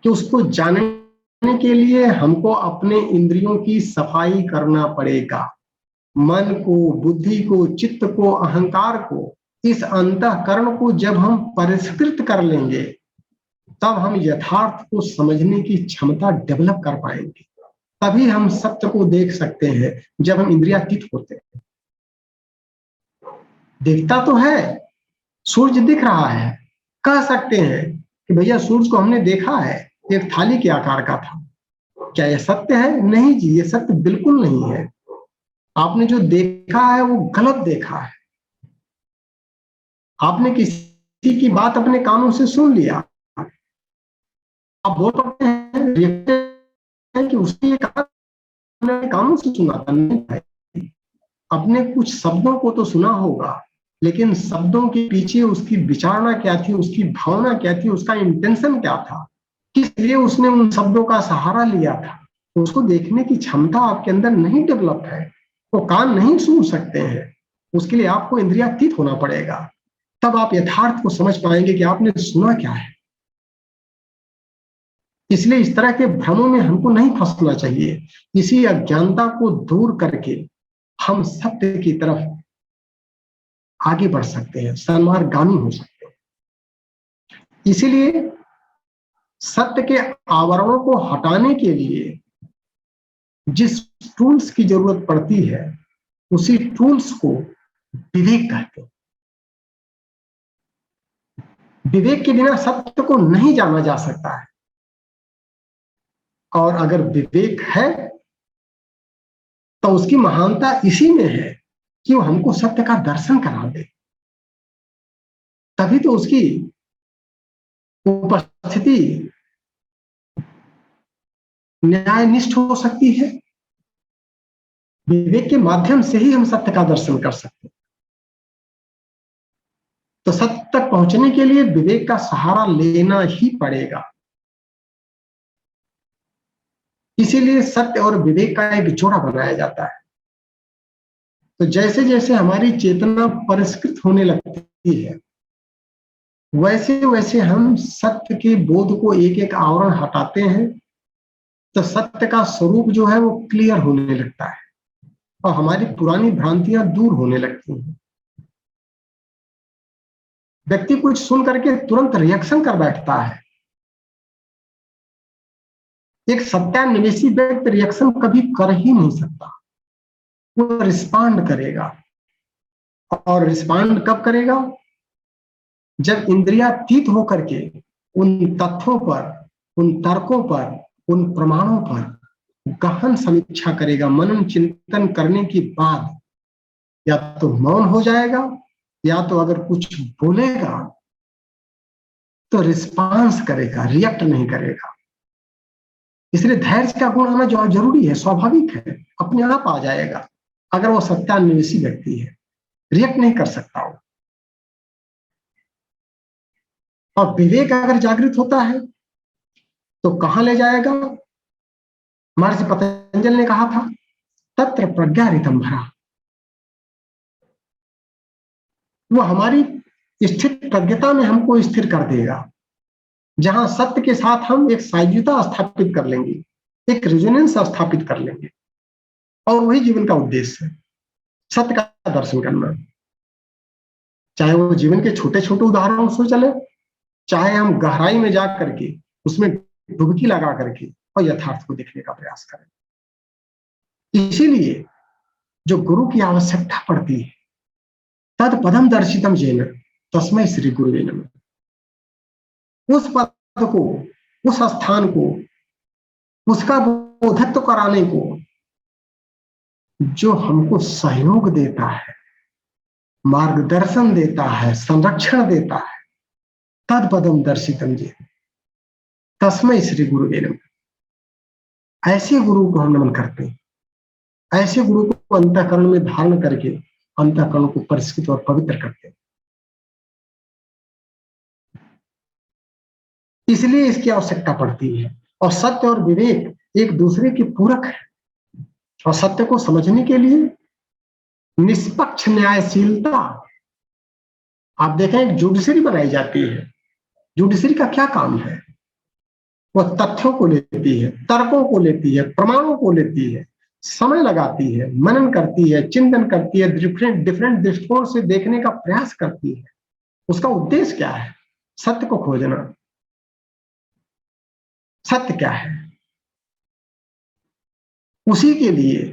S2: कि उसको जानने के लिए हमको अपने इंद्रियों की सफाई करना पड़ेगा। मन को, बुद्धि को, चित्त को, अहंकार को, इस अंतःकरण को जब हम परिष्कृत कर लेंगे, तब हम यथार्थ को समझने की क्षमता डेवलप कर पाएंगे। तभी हम सत्य को देख सकते हैं जब हम इंद्रियातीत होते हैं। दिखता तो है, सूरज दिख रहा है, कह सकते हैं कि भैया सूरज को हमने देखा है, एक थाली के आकार का था। क्या यह सत्य है? नहीं जी, ये सत्य बिल्कुल नहीं है। आपने जो देखा है वो गलत देखा है। आपने किसी की बात अपने कानों से सुन लिया, आप बोल सकते हैं कि उसने कहा अपने कानों से सुना था। नहीं, अपने कुछ शब्दों को तो सुना होगा, लेकिन शब्दों के पीछे उसकी विचारणा क्या थी, उसकी भावना क्या थी, उसका इंटेंशन क्या था, किस लिए उसने उन शब्दों का सहारा लिया था, उसको देखने की क्षमता आपके अंदर नहीं डेवलप है। वो कान नहीं सुन सकते हैं, उसके लिए आपको इंद्रियातीत होना पड़ेगा। तब आप यथार्थ को समझ पाएंगे कि आपने सुना क्या है, इसलिए इस तरह के भ्रमों में हमको नहीं फंसना चाहिए। इसी अज्ञानता को दूर करके हम सत्य की तरफ आगे बढ़ सकते हैं, सन्मार्गगामी हो सकते हैं। इसीलिए सत्य के आवरणों को हटाने के लिए जिस टूल्स की जरूरत पड़ती है, उसी टूल्स को विवेक कहते हैं। विवेक के बिना सत्य को नहीं जाना जा सकता है, और अगर विवेक है तो उसकी महानता इसी में है कि वो हमको सत्य का दर्शन करा दे। तभी तो उसकी उपस्थिति न्यायनिष्ठ हो सकती है। विवेक के माध्यम से ही हम सत्य का दर्शन कर सकते हैं। तो सत्य तक पहुंचने के लिए विवेक का सहारा लेना ही पड़ेगा। इसीलिए सत्य और विवेक का एक जोड़ा बनाया जाता है। तो जैसे जैसे हमारी चेतना परिष्कृत होने लगती है, वैसे वैसे हम सत्य के बोध को एक एक आवरण हटाते हैं, तो सत्य का स्वरूप जो है वो क्लियर होने लगता है और हमारी पुरानी भ्रांतियां दूर होने लगती हैं। व्यक्ति कुछ सुन करके तुरंत रिएक्शन कर बैठता है। एक सत्यान्वेषी व्यक्ति रिएक्शन कभी कर ही नहीं सकता। वो रिस्पॉन्ड करेगा, और रिस्पॉन्ड कब करेगा? जब इंद्रियातीत होकर के उन तथ्यों पर, उन तर्कों पर, उन प्रमाणों पर गहन समीक्षा करेगा। मनन चिंतन करने के बाद या तो मौन हो जाएगा, या तो अगर कुछ बोलेगा तो रिस्पांस करेगा, रिएक्ट नहीं करेगा। इसलिए धैर्य का गुण आना जो जरूरी है, स्वाभाविक है, अपने आप आ जाएगा। अगर वो सत्यान्वेषी व्यक्ति है, रिएक्ट नहीं कर सकता वो। और विवेक अगर जागृत होता है तो कहां ले जाएगा? महर्षि पतंजलि ने कहा था, तत्र प्रज्ञा ऋतंभरा। वो हमारी स्थित प्रज्ञता में हमको स्थिर कर देगा, जहां सत्य के साथ हम एक सायुज्यता स्थापित कर लेंगे, एक रेजोनेंस स्थापित कर लेंगे। और वही जीवन का उद्देश्य है, सत्य का दर्शन करना। चाहे वो जीवन के छोटे छोटे उदाहरणों से चले, चाहे हम गहराई में जा करके उसमें डुबकी लगा करके और यथार्थ को देखने का प्रयास करें। इसीलिए जो गुरु की आवश्यकता पड़ती है, तद पदम दर्शितम येन तस्मै श्री गुरुवे नमः। उस पद को, उस स्थान को, उसका बोधत्व कराने को जो हमको सहयोग देता है, मार्गदर्शन देता है, संरक्षण देता है, तद पदम दर्शितम येन तस्मै श्री गुरुवे नमः। ऐसे गुरु को हम नमन करते हैं। ऐसे गुरु को अंतःकरण में धारण करके अंतःकरण को परिष्कृत और पवित्र करते हैं। इसलिए इसकी आवश्यकता पड़ती है। और सत्य और विवेक एक दूसरे के पूरक है। और सत्य को समझने के लिए निष्पक्ष न्यायशीलता, आप देखें, एक जुडिशरी बनाई जाती है। जुडिशरी का क्या काम है? वह तथ्यों को लेती है, तर्कों को लेती है, प्रमाणों को लेती है, समय लगाती है, मनन करती है, चिंतन करती है, डिफरेंट दृष्टिकोण से देखने का प्रयास करती है। उसका उद्देश्य क्या है? सत्य को खोजना। सत्य क्या है? उसी के लिए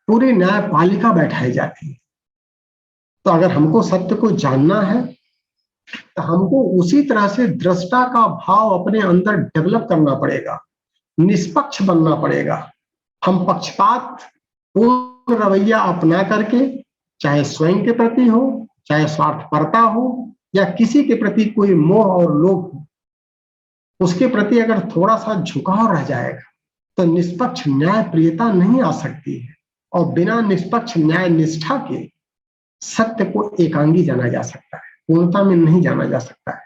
S2: पूरी न्यायपालिका बैठाई जाती है। तो अगर हमको सत्य को जानना है तो हमको उसी तरह से दृष्टा का भाव अपने अंदर डेवलप करना पड़ेगा, निष्पक्ष बनना पड़ेगा। हम पक्षपात पूर्ण रवैया अपना करके, चाहे स्वयं के प्रति हो, चाहे स्वार्थपरता हो, या किसी के प्रति कोई मोह और लोभ हो, उसके प्रति अगर थोड़ा सा झुकाव रह जाएगा तो निष्पक्ष न्याय प्रियता नहीं आ सकती है। और बिना निष्पक्ष न्याय निष्ठा के सत्य को एकांगी जाना जा सकता है, पूर्णता में नहीं जाना जा सकता है।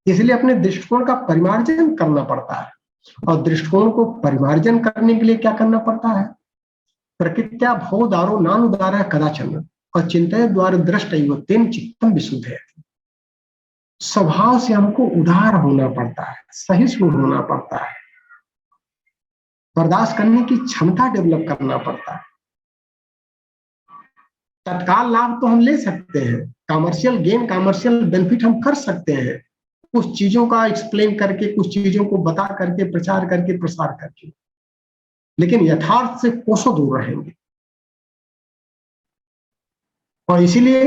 S2: इसलिए अपने दृष्टिकोण का परिमार्जन करना पड़ता है। और दृष्टिकोण को परिमार्जन करने के लिए क्या करना पड़ता है? प्रकृत्या भव दारो नानुदार कदाचन और चिंतन द्वार दृष्ट तेन चित्तम विशुद्ध है। स्वभाव से हमको उदार होना पड़ता है, सहिष्णु होना पड़ता है, बर्दाश्त करने की क्षमता डेवलप करना पड़ता है। तत्काल लाभ तो हम ले सकते हैं, कमर्शियल गेन, कमर्शियल बेनिफिट हम कर सकते हैं, कुछ चीजों का एक्सप्लेन करके, कुछ चीजों को बता करके, प्रचार करके, प्रसार करके, लेकिन यथार्थ से कोसों दूर रहेंगे। और इसीलिए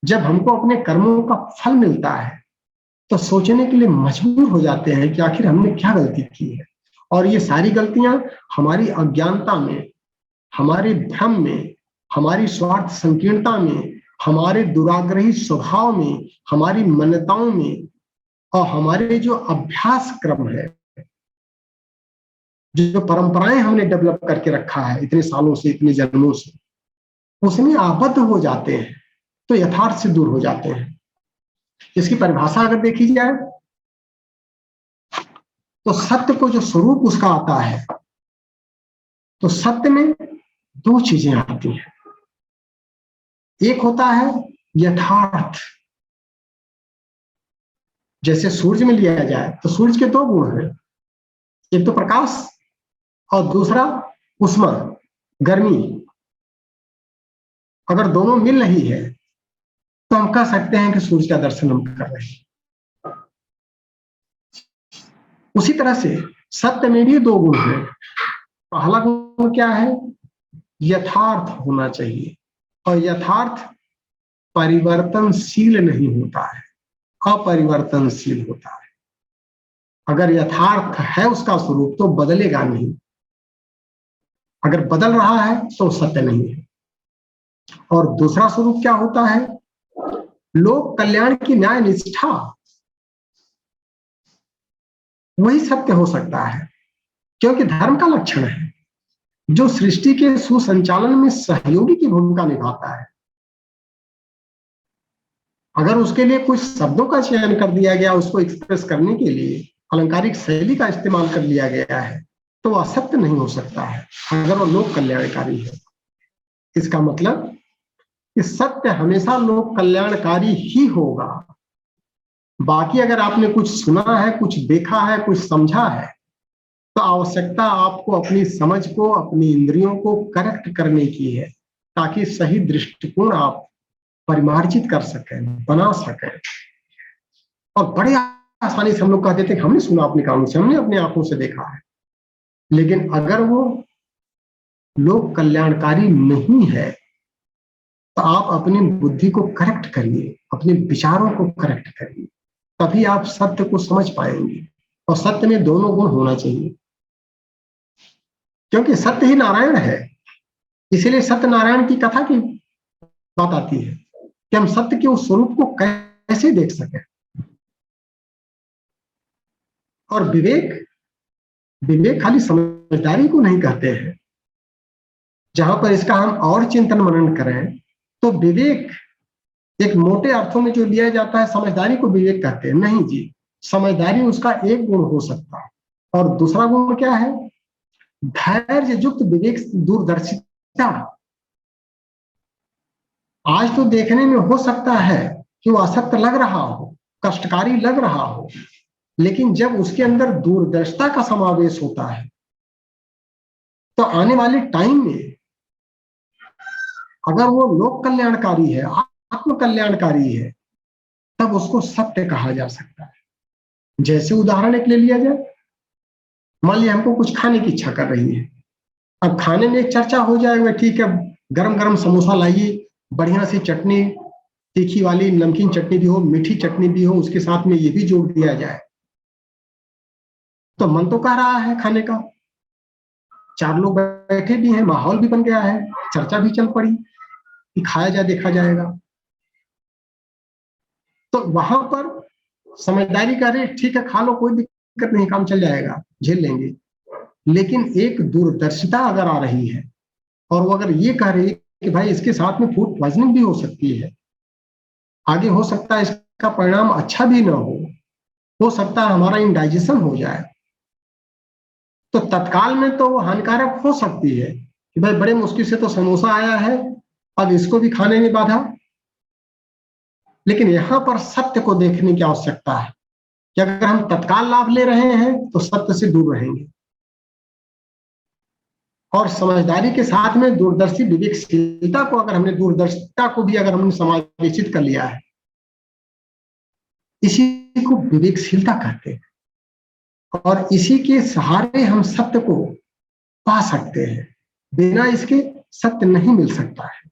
S2: जब हमको अपने कर्मों का फल मिलता है तो सोचने के लिए मजबूर हो जाते हैं कि आखिर हमने क्या गलती की है। और ये सारी गलतियां हमारी अज्ञानता में, हमारे भ्रम में, हमारी स्वार्थ संकीर्णता में, हमारे दुराग्रही स्वभाव में, हमारी मान्यताओं में, और हमारे जो अभ्यास क्रम है, जो परंपराएं हमने डेवलप करके रखा है इतने सालों से, इतने जन्मों से, उसमें आबद्ध हो जाते हैं तो यथार्थ से दूर हो जाते हैं। इसकी परिभाषा अगर देखी जाए तो सत्य को जो स्वरूप उसका आता है, तो सत्य में दो चीजें आती हैं। एक होता है यथार्थ, जैसे सूर्य में लिया जाए तो सूर्य के दो गुण हैं, एक तो प्रकाश और दूसरा उष्मा, गर्मी। अगर दोनों मिल रही है तो हम कह सकते हैं कि सूर्य का दर्शन हम कर रहे हैं। उसी तरह से सत्य में भी दो गुण हैं। पहला गुण क्या है? यथार्थ होना चाहिए, और यथार्थ परिवर्तनशील नहीं होता है, अपरिवर्तनशील होता है। अगर यथार्थ है उसका स्वरूप तो बदलेगा नहीं, अगर बदल रहा है तो सत्य नहीं है। और दूसरा स्वरूप क्या होता है? लोक कल्याण की न्याय निष्ठा, वही सत्य हो सकता है, क्योंकि धर्म का लक्षण है जो सृष्टि के सुसंचालन में सहयोगी की भूमिका निभाता है। अगर उसके लिए कुछ शब्दों का चयन कर दिया गया, उसको एक्सप्रेस करने के लिए अलंकारिक शैली का इस्तेमाल कर लिया गया है, तो वह असत्य नहीं हो सकता है अगर वो लोक कल्याणकारी है। इसका मतलब कि सत्य हमेशा लोक कल्याणकारी ही होगा। बाकी अगर आपने कुछ सुना है, कुछ देखा है, कुछ समझा है, तो आवश्यकता आपको अपनी समझ को, अपनी इंद्रियों को करेक्ट करने की है, ताकि सही दृष्टिकोण आप परिमार्जित कर सकें, बना सकें। और बड़े आसानी से हम लोग कहते थे हमने सुना अपने कानों से, हमने अपनी आंखों से देखा है, लेकिन अगर वो लोक कल्याणकारी नहीं है तो आप अपनी बुद्धि को करेक्ट करिए, अपने विचारों को करेक्ट करिए, तभी आप सत्य को समझ पाएंगे। और सत्य में दोनों गुण होना चाहिए, क्योंकि सत्य ही नारायण है। इसीलिए सत्यनारायण की कथा की बात आती है कि हम सत्य के उस स्वरूप को कैसे देख सकें। और विवेक, विवेक खाली समझदारी को नहीं कहते हैं। जहां पर इसका हम और चिंतन मनन करें तो विवेक एक मोटे अर्थों में जो लिया जाता है, समझदारी को विवेक कहते हैं। नहीं जी, समझदारी उसका एक गुण हो सकता है। और दूसरा गुण क्या है? धैर्य युक्त विवेक, दूरदर्शिता। आज तो देखने में हो सकता है कि वो असत्य लग रहा हो, कष्टकारी लग रहा हो, लेकिन जब उसके अंदर दूरदर्शिता का समावेश होता है तो आने वाले टाइम में अगर वो लोक कल्याणकारी है, आत्म कल्याणकारी है, तब उसको सत्य कहा जा सकता है। जैसे उदाहरण एक ले लिया जाए, मान लिया हमको कुछ खाने की इच्छा कर रही है। अब खाने में एक चर्चा हो जाएगा, ठीक है गरम गरम समोसा लाइए, बढ़िया सी चटनी, तीखी वाली नमकीन चटनी भी हो, मीठी चटनी भी हो, उसके साथ में ये भी जोड़ दिया जाए, तो मन तो कह रहा है खाने का। चार लोग बैठे भी हैं, माहौल भी बन गया है, चर्चा भी चल पड़ी कि खाया जाए, देखा जाएगा। तो वहां पर समझदारी का रे ठीक है खा लो, कोई दिक्कत नहीं, काम चल जाएगा, झेल लेंगे। लेकिन एक दूरदर्शिता अगर आ रही है और वो अगर ये कह रही है कि भाई इसके साथ में फूड पॉइजनिंग भी हो सकती है, आगे हो सकता है इसका परिणाम अच्छा भी ना हो सकता है हमारा इंडाइजेशन हो जाए, तो तत्काल में तो वो हानिकारक हो सकती है कि भाई बड़े मुश्किल से तो समोसा आया है, अब इसको भी खाने में बाधा। लेकिन यहां पर सत्य को देखने की आवश्यकता है कि अगर हम तत्काल लाभ ले रहे हैं तो सत्य से दूर रहेंगे, और समझदारी के साथ में दूरदर्शी विवेकशीलता को अगर हमने दूरदर्शिता को भी अगर हमने समावेशित कर लिया है, इसी को विवेकशीलता कहते हैं। और इसी के सहारे हम सत्य को पा सकते हैं, बिना इसके सत्य नहीं मिल सकता है।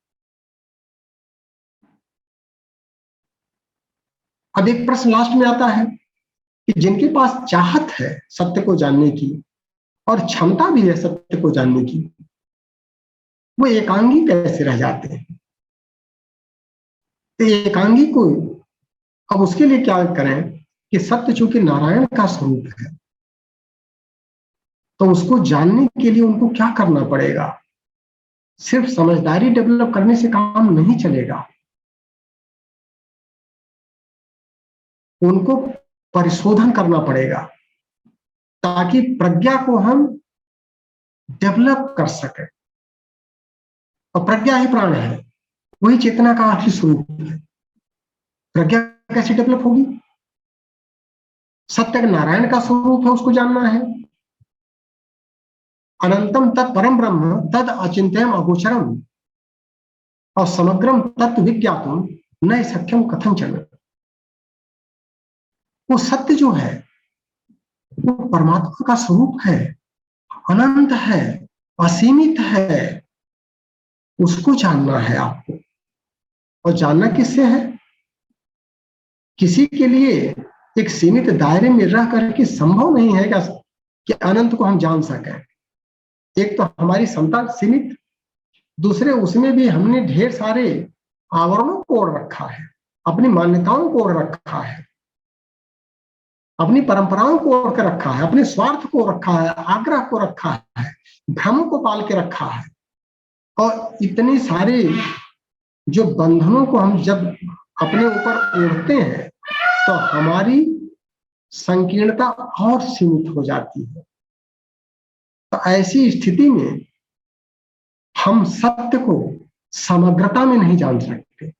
S2: अब एक प्रश्न लास्ट में आता है कि जिनके पास चाहत है सत्य को जानने की और क्षमता भी है सत्य को जानने की, वो एकांगी कैसे रह जाते हैं? तो एकांगी को अब उसके लिए क्या करें कि सत्य चूंकि नारायण का स्वरूप है, तो उसको जानने के लिए उनको क्या करना पड़ेगा? सिर्फ समझदारी डेवलप करने से काम नहीं चलेगा, उनको परिशोधन करना पड़ेगा ताकि प्रज्ञा को हम डेवलप कर सके। और प्रज्ञा ही प्राण है, वही चेतना का आखिरी स्वरूप है। प्रज्ञा कैसे डेवलप होगी? सत्य नारायण का स्वरूप है, उसको जानना है। अनंतम तत् परम ब्रह्म तद अचिंत्यम अगोचरम और समग्रम तत्व विज्ञातुम न सख्यम कथंचन। वो सत्य जो है वो परमात्मा का स्वरूप है, अनंत है, असीमित है, उसको जानना है आपको। और जानना किससे है? किसी के लिए एक सीमित दायरे में रह करके संभव नहीं है कि अनंत को हम जान सकें। एक तो हमारी क्षमता सीमित, दूसरे उसमें भी हमने ढेर सारे आवरणों को ओढ़ रखा है, अपनी मान्यताओं को ओढ़ रखा है, अपनी परंपराओं को ओढ़ कर रखा है, अपने स्वार्थ को रखा है, आग्रह को रखा है, भ्रम को पाल के रखा है। और इतने सारे जो बंधनों को हम जब अपने ऊपर ओढ़ते हैं तो हमारी संकीर्णता और सीमित हो जाती है। तो ऐसी स्थिति में हम सत्य को समग्रता में नहीं जान सकते,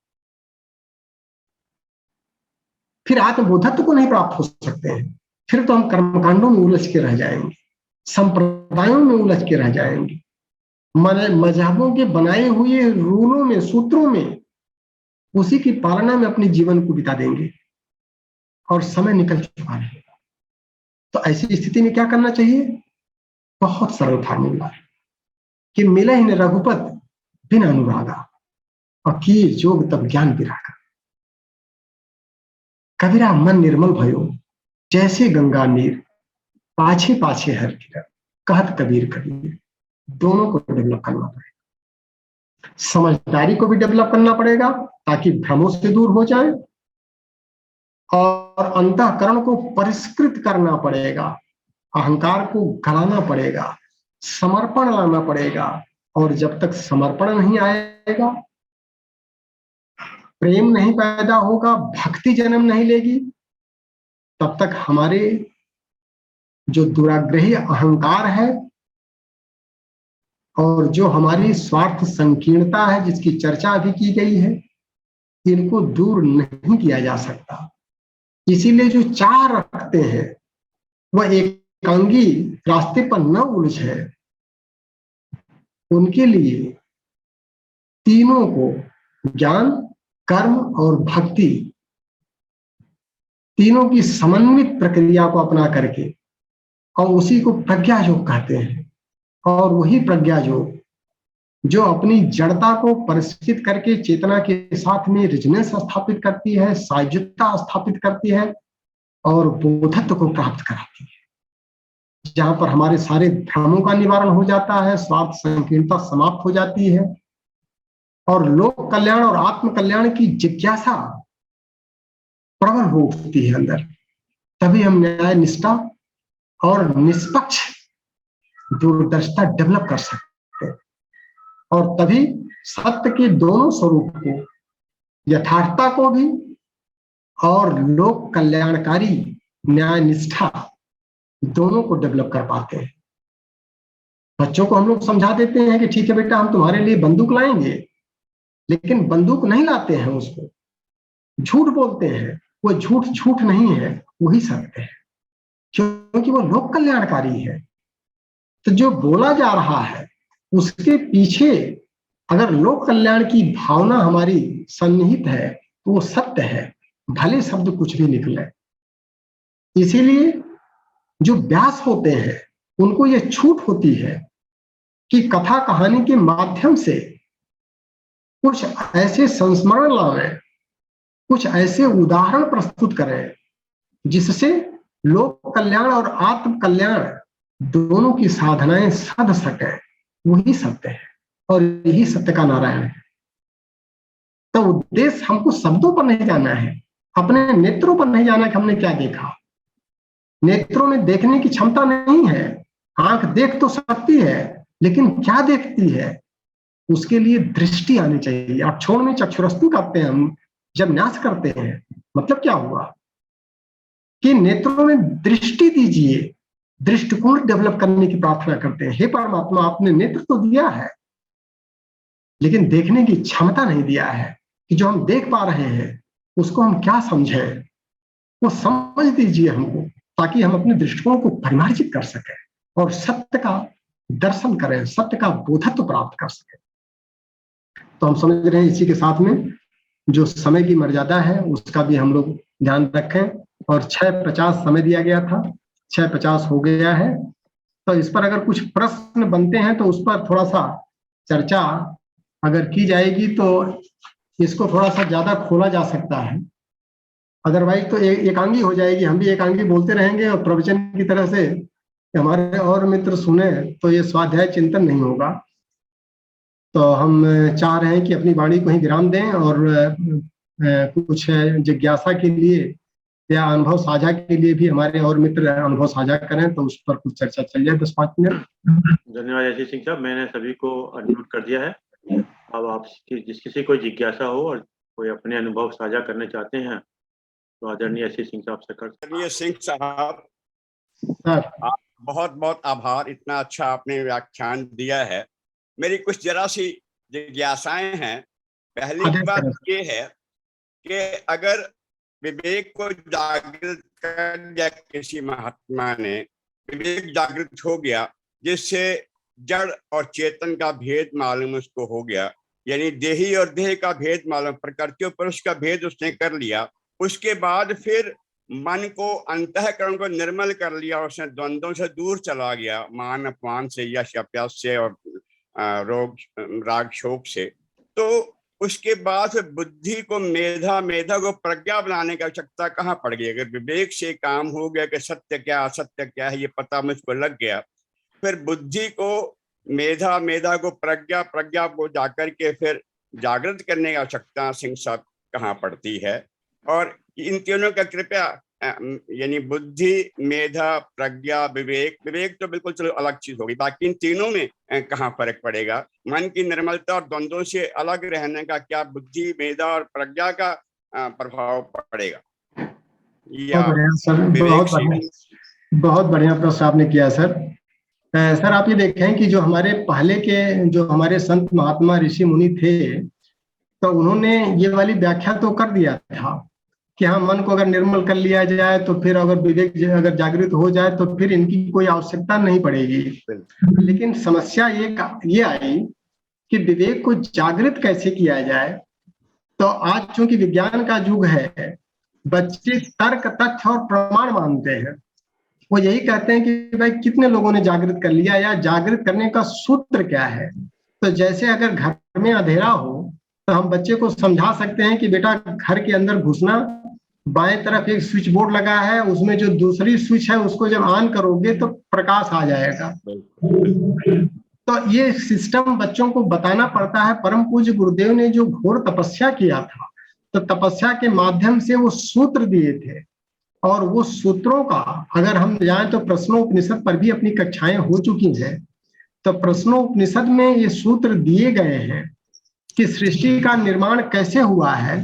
S2: फिर आत्मबोधत्व को नहीं प्राप्त हो सकते हैं। फिर तो हम कर्मकांडों में उलझ के रह जाएंगे, संप्रदायों में उलझ के रह जाएंगे, मजहबों के बनाए हुए रूलों में, सूत्रों में, उसी की पालना में अपने जीवन को बिता देंगे और समय निकल चुका रहेगा। तो ऐसी स्थिति में क्या करना चाहिए? बहुत सरल फार्मूला है कि मिले ही न रघुपत बिन अनुरागा और किए जोग तब ज्ञान विरागा। कबीरा मन निर्मल भयो जैसे गंगा नीर, पाछे पाछे हर गिरा, कहत कबीर कबीर। दोनों को डेवलप करना पड़ेगा, समझदारी को भी डेवलप करना पड़ेगा ताकि भ्रमों से दूर हो जाए, और अंतःकरण को परिष्कृत करना पड़ेगा, अहंकार को गलाना पड़ेगा, समर्पण लाना पड़ेगा। और जब तक समर्पण नहीं आएगा, प्रेम नहीं पैदा होगा, भक्ति जन्म नहीं लेगी, तब तक हमारे जो दुराग्रही अहंकार है और जो हमारी स्वार्थ संकीर्णता है, जिसकी चर्चा अभी की गई है, इनको दूर नहीं किया जा सकता। इसीलिए जो चाह रखते हैं वह एकांगी रास्ते पर न उलझे, उनके लिए तीनों को, ज्ञान, कर्म और भक्ति, तीनों की समन्वित प्रक्रिया को अपना करके, और उसी को प्रज्ञा योग कहते हैं। और वही प्रज्ञा योग जो अपनी जड़ता को परिष्कृत करके चेतना के साथ में रिजनेंस स्थापित करती है, सायुज्यता स्थापित करती है और बोधत्व को प्राप्त कराती है, जहां पर हमारे सारे भ्रमों का निवारण हो जाता है, स्वार्थ संकीर्णता समाप्त हो जाती है और लोक कल्याण और आत्म कल्याण की जिज्ञासा प्रबल हो उठती है अंदर। तभी हम न्याय निष्ठा और निष्पक्ष दूरदर्शिता डेवलप कर सकते हैं, और तभी सत्य के दोनों स्वरूप को, यथार्थता को भी और लोक कल्याणकारी न्याय निष्ठा, दोनों को डेवलप कर पाते हैं। बच्चों को हम लोग समझा देते हैं कि ठीक है बेटा, हम तुम्हारे लिए बंदूक लाएंगे, लेकिन बंदूक नहीं लाते हैं, उसको झूठ बोलते हैं। वो झूठ झूठ नहीं है, वही सत्य है, क्योंकि वो लोक कल्याणकारी है। तो जो बोला जा रहा है उसके पीछे अगर लोक कल्याण की भावना हमारी सन्निहित है तो वो सत्य है, भले शब्द कुछ भी निकले। इसीलिए जो व्यास होते हैं उनको ये छूट होती है कि कथा कहानी के माध्यम से कुछ ऐसे संस्मरण लाएं, कुछ ऐसे उदाहरण प्रस्तुत करें जिससे लोक कल्याण और आत्म कल्याण दोनों की साधनाएं साध सके। वही सत्य है और यही सत्य का नारायण है। तो उद्देश्य हमको शब्दों पर नहीं जाना है, अपने नेत्रों पर नहीं जाना कि हमने क्या देखा। नेत्रों में देखने की क्षमता नहीं है, आंख देख तो सकती है लेकिन क्या देखती है, उसके लिए दृष्टि आनी चाहिए। आप छोड़ में चक्षुरस्तु करते हैं, हम जब न्यास करते हैं मतलब क्या हुआ कि नेत्रों में दृष्टि दीजिए, दृष्टिकोण डेवलप करने की प्रार्थना करते हैं। हे परमात्मा, आपने नेत्र तो दिया है लेकिन देखने की क्षमता नहीं दिया है कि जो हम देख पा रहे हैं उसको हम क्या समझें, वो समझ दीजिए हमको, ताकि हम अपने दृष्टिकोण को परिमार्जित कर सकें और सत्य का दर्शन करें, सत्य का बोधत्व प्राप्त कर सकें। तो हम समझ रहे हैं इसी के साथ में जो समय की मर्यादा है उसका भी हम लोग ध्यान रखें। और 6:50 समय दिया गया था, 6:50 हो गया है। तो इस पर अगर कुछ प्रश्न बनते हैं तो उस पर थोड़ा सा चर्चा अगर की जाएगी तो इसको थोड़ा सा ज्यादा खोला जा सकता है। अदरवाइज तो एकांगी हो जाएगी, हम भी एकांगी बोलते रहेंगे और प्रवचन की तरह से हमारे और मित्र सुने तो ये स्वाध्याय चिंतन नहीं होगा। तो हम चाह रहे हैं कि अपनी वाणी को ही विराम दें और कुछ जिज्ञासा के लिए या अनुभव साझा के लिए भी हमारे और मित्र अनुभव साझा करें तो उस पर कुछ चर्चा चल जाए 10-5 मिनट।
S1: धन्यवाद आशीष सिंह साहब, मैंने सभी को अनम्यूट कर दिया है। अब आप जिस किसी को जिज्ञासा हो और कोई अपने अनुभव साझा करना चाहते हैं तो आदरणीय आशीष सिंह साहब से कर।
S3: आदरणीय सिंह साहब,
S2: सर
S3: बहुत बहुत आभार, इतना अच्छा आपने व्याख्यान दिया है। मेरी कुछ जरा सी जिज्ञासाएं हैं। पहली बात ये है कि अगर विवेक को जागृत कर दिया किसी महात्मा ने, विवेक जागृत हो गया जिससे जड़ और चेतन का भेद मालूम उसको हो गया, यानी देही और देह का भेद मालूम, प्रकृति और पुरुष का भेद उसने कर लिया। उसके बाद फिर मन को, अंतःकरण को निर्मल कर लिया, उसने द्वंद्वों से दूर चला गया, मान अपमान से, यश अप्यास से और रोग राग शोक से। तो उसके बाद बुद्धि को, मेधा को प्रज्ञा बनाने की आवश्यकता कहाँ पड़ गई? अगर विवेक से काम हो गया कि सत्य क्या असत्य क्या है ये पता मुझको लग गया, फिर बुद्धि को, मेधा को प्रज्ञा को जाकर के फिर जागृत करने की आवश्यकता सिंह साहब कहाँ पड़ती है? और इन तीनों का कृपया, यानी बुद्धि, मेधा, प्रज्ञा, विवेक तो बिल्कुल चलो अलग चीज होगी, बाकी इन तीनों में कहाँ फर्क पड़ेगा? मन की निर्मलता और द्वंद्वों से अलग रहने का क्या बुद्धि, मेधा और प्रज्ञा का प्रभाव पड़ेगा?
S2: बहुत बढ़िया प्रश्न आपने किया सर। सर आप ये देखें कि जो हमारे पहले के जो हमारे संत महात्मा ऋषि मुनि थे तो उन्होंने ये वाली व्याख्या तो कर दिया था कि हाँ, मन को अगर निर्मल कर लिया जाए तो फिर अगर विवेक अगर जागृत हो जाए तो फिर इनकी कोई आवश्यकता नहीं पड़ेगी। लेकिन समस्या ये आई कि विवेक को जागृत कैसे किया जाए। तो आज चूंकि विज्ञान का युग है, बच्चे तर्क, तथ्य और प्रमाण मानते हैं। वो यही कहते हैं कि भाई कितने लोगों ने जागृत कर लिया या जागृत करने का सूत्र क्या है। तो जैसे अगर घर में अंधेरा हो तो हम बच्चे को समझा सकते हैं कि बेटा घर के अंदर घुसना, बाएं तरफ एक स्विच बोर्ड लगा है, उसमें जो दूसरी स्विच है उसको जब ऑन करोगे तो प्रकाश आ जाएगा। तो ये सिस्टम बच्चों को बताना पड़ता है। परम पूज्य गुरुदेव ने जो घोर तपस्या किया था तो तपस्या के माध्यम से वो सूत्र दिए थे, और वो सूत्रों का अगर हम जाएं तो प्रश्नोपनिषद पर भी अपनी कक्षाएं हो चुकी हैं। तो प्रश्नोपनिषद में ये सूत्र दिए गए हैं कि सृष्टि का निर्माण कैसे हुआ है।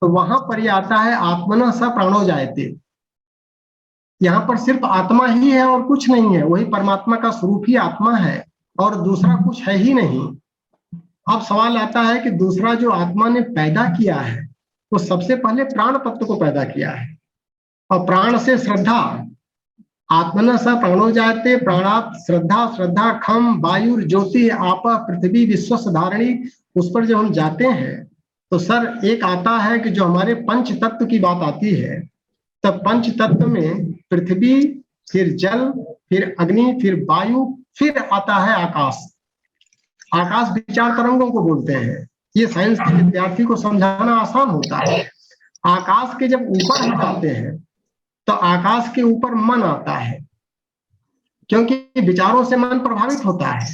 S2: तो वहां पर यह आता है आत्मना स प्राणो जायते। यहाँ पर सिर्फ आत्मा ही है और कुछ नहीं है, वही परमात्मा का स्वरूप ही आत्मा है और दूसरा कुछ है ही नहीं। अब सवाल आता है कि दूसरा जो आत्मा ने पैदा किया है वो सबसे पहले प्राण तत्व को पैदा किया है, और प्राण से श्रद्धा, आत्मना स प्राणो जायते, प्राणात श्रद्धा, श्रद्धा खम वायु ज्योति आप पृथ्वी विश्व धारिणी। उस पर जब हम जाते हैं तो सर एक आता है कि जो हमारे पंच तत्व की बात आती है, तब पंच तत्व में पृथ्वी, फिर जल, फिर अग्नि, फिर वायु, फिर आता है आकाश। आकाश विचार तरंगों को बोलते हैं। ये साइंस के विद्यार्थी को समझाना आसान होता है। आकाश के जब ऊपर हम जाते हैं तो आकाश के ऊपर मन आता है, क्योंकि विचारों से मन प्रभावित होता है।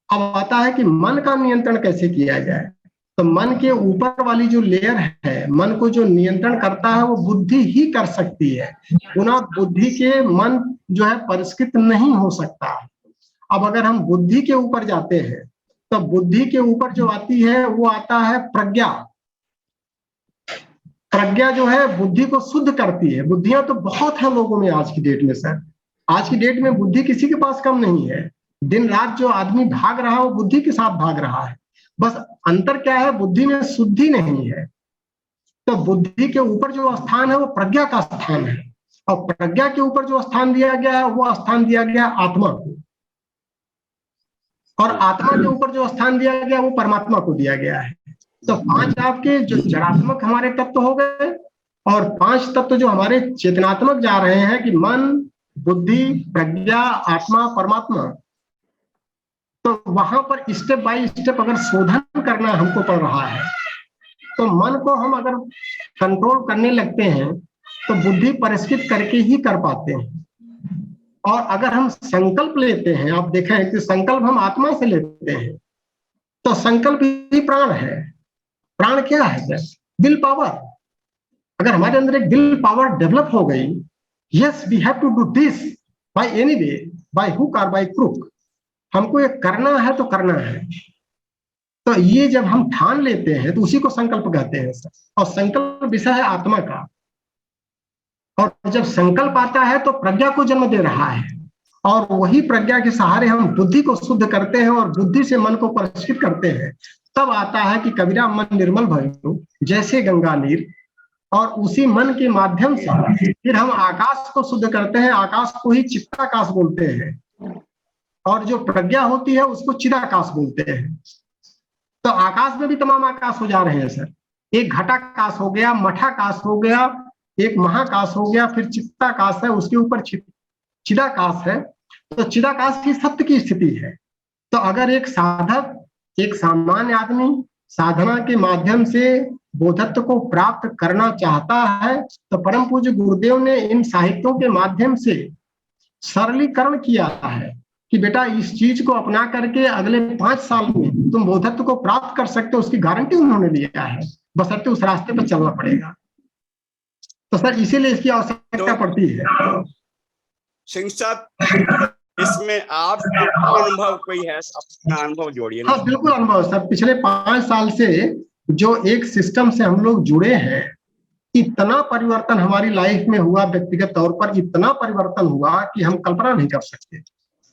S2: अब आता है कि मन का नियंत्रण कैसे किया जाए। तो मन के ऊपर वाली जो लेयर है, मन को जो नियंत्रण करता है वो बुद्धि ही कर सकती है। पुनः बुद्धि के मन जो है परिष्कृत नहीं हो सकता। अब अगर हम बुद्धि के ऊपर जाते हैं तो बुद्धि के ऊपर जो आती है वो आता है प्रज्ञा। प्रज्ञा जो है बुद्धि को शुद्ध करती है। बुद्धियां तो बहुत है लोगों में आज की डेट में सर। आज की डेट में बुद्धि किसी के पास कम नहीं है। दिन रात जो आदमी भाग रहा है वो बुद्धि के साथ भाग रहा है। बस अंतर क्या है, बुद्धि में शुद्धि नहीं है। तो बुद्धि के ऊपर जो स्थान है वो प्रज्ञा का स्थान है, और प्रज्ञा के ऊपर जो स्थान दिया गया है वो स्थान दिया गया आत्मा को, और आत्मा के ऊपर जो स्थान दिया गया वो परमात्मा को दिया गया है। तो 5 आपके जो जड़ात्मक हमारे तत्व हो गए, और 5 तत्व जो हमारे चेतनात्मक जा रहे हैं कि मन, बुद्धि, प्रज्ञा, आत्मा, परमात्मा। तो वहां पर स्टेप बाय स्टेप अगर शोधन करना हमको पड़ रहा है, तो मन को हम अगर कंट्रोल करने लगते हैं तो बुद्धि परिष्कृत करके ही कर पाते हैं। और अगर हम संकल्प लेते हैं, आप देखें कि संकल्प हम आत्मा से लेते हैं, तो संकल्प ही प्राण है। प्राण क्या है सर? Will power. अगर हमारे अंदर एक विल पावर डेवलप हो गई, yes we have to do this by any way, by hook और बाय क्रुक, हमको ये करना है तो करना है। तो ये जब हम ठान लेते हैं तो उसी को संकल्प कहते हैं सर। और संकल्प विषय है आत्मा का। और जब संकल्प आता है तो प्रज्ञा को जन्म दे रहा है, और वही प्रज्ञा के सहारे हम बुद्धि को शुद्ध करते हैं और बुद्धि से मन को परिष्कृत करते हैं। तब आता है कि कबीरा मन निर्मल भयो जैसे गंगा नीर, और उसी मन के माध्यम से फिर हम आकाश को शुद्ध करते हैं। आकाश को ही चित्ताकाश बोलते हैं, और जो प्रज्ञा होती है उसको चिदाकाश बोलते हैं। तो आकाश में भी तमाम आकाश हो जा रहे हैं सर। एक घटाकाश हो गया, मठाकाश हो गया, एक महाकाश हो गया, फिर चित्ताकाश है, उसके ऊपर चिदाकाश है। तो चिदाकाश ही सत्य की स्थिति है। तो अगर एक साधक, एक सामान्य आदमी साधना के माध्यम से बोधत्व को प्राप्त करना चाहता है, तो परम पूज्य गुरुदेव ने इन साहित्यों के माध्यम से सरलीकरण किया है कि बेटा इस चीज को अपना करके अगले 5 साल में तुम बोधत्व को प्राप्त कर सकते हो, उसकी गारंटी उन्होंने दिया है, बशर्ते उस रास्ते पर चलना पड़ेगा। तो सर इसीलिए इसकी आवश्यकता पड़ती है।
S3: सिंह साहब, इसमें आपका अनुभव कोई है? अपना अनुभव जोड़िए।
S2: हाँ बिल्कुल अनुभव सर। पिछले 5 साल से जो एक सिस्टम से हम लोग जुड़े हैं, इतना परिवर्तन हमारी लाइफ में हुआ, व्यक्तिगत तौर पर इतना परिवर्तन हुआ कि हम कल्पना नहीं कर सकते।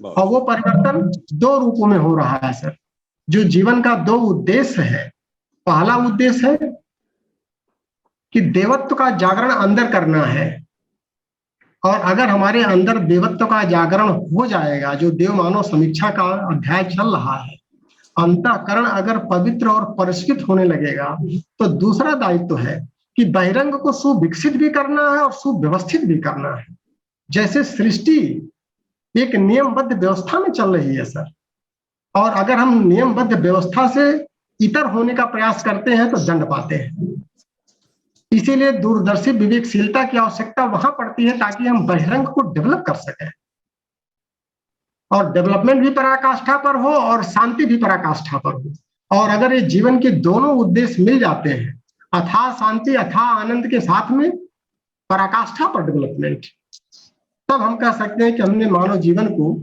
S2: और वो परिवर्तन 2 रूपों में हो रहा है सर। जो जीवन का 2 उद्देश्य है। पहला उद्देश्य है कि देवत्व का जागरण अंदर करना है, और अगर हमारे अंदर देवत्व का जागरण हो जाएगा, जो देव मानव समीक्षा का अध्याय चल रहा है, अंतःकरण अगर पवित्र और परिष्कृत होने लगेगा, तो दूसरा दायित्व है कि बहिरंग को सुविकसित भी करना है और सुव्यवस्थित भी करना है। जैसे सृष्टि एक नियमबद्ध व्यवस्था में चल रही है सर, और अगर हम नियमबद्ध व्यवस्था से इतर होने का प्रयास करते हैं तो दंड पाते हैं। इसीलिए दूरदर्शी विवेकशीलता की आवश्यकता वहां पड़ती है, ताकि हम बहिरंग को डेवलप कर सकें, और डेवलपमेंट भी पराकाष्ठा पर हो और शांति भी पराकाष्ठा पर हो। और अगर ये जीवन के दोनों उद्देश्य मिल जाते हैं, अथाह शांति अथाह आनंद के साथ में पराकाष्ठा पर डेवलपमेंट, तब हम कह सकते हैं कि हमने मानव जीवन को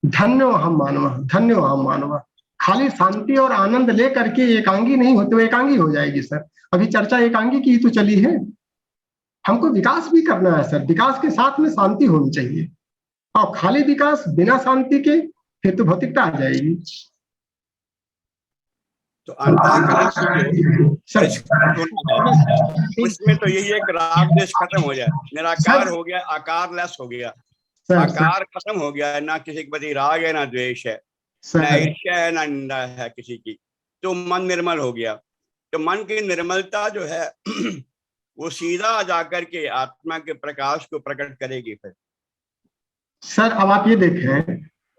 S2: धन्यो हम मानव, धन्यो हम मानव। खाली शांति और आनंद लेकर के एकांगी नहीं होते, वो एकांगी हो जाएगी सर। अभी चर्चा एकांगी की तो चली है। हमको विकास भी करना है सर। विकास के साथ में शांति होनी चाहिए, और खाली विकास बिना शांति के फिर तो भौतिकता आ जाएगी।
S3: तो उसमें तो यही है कि राग देश खत्म हो जाए, निराकार हो गया, आकार लेस हो गया,
S2: सर,
S3: आकार खत्म हो गया है, ना किसी के प्रति राग है ना द्वेष है, ना
S2: सर,
S3: ईर्ष्या है ना निंदा है किसी की, तो मन निर्मल हो गया। तो मन की निर्मलता जो है वो सीधा जाकर के आत्मा के प्रकाश को प्रकट करेगी। फिर
S2: सर अब आप ये देखें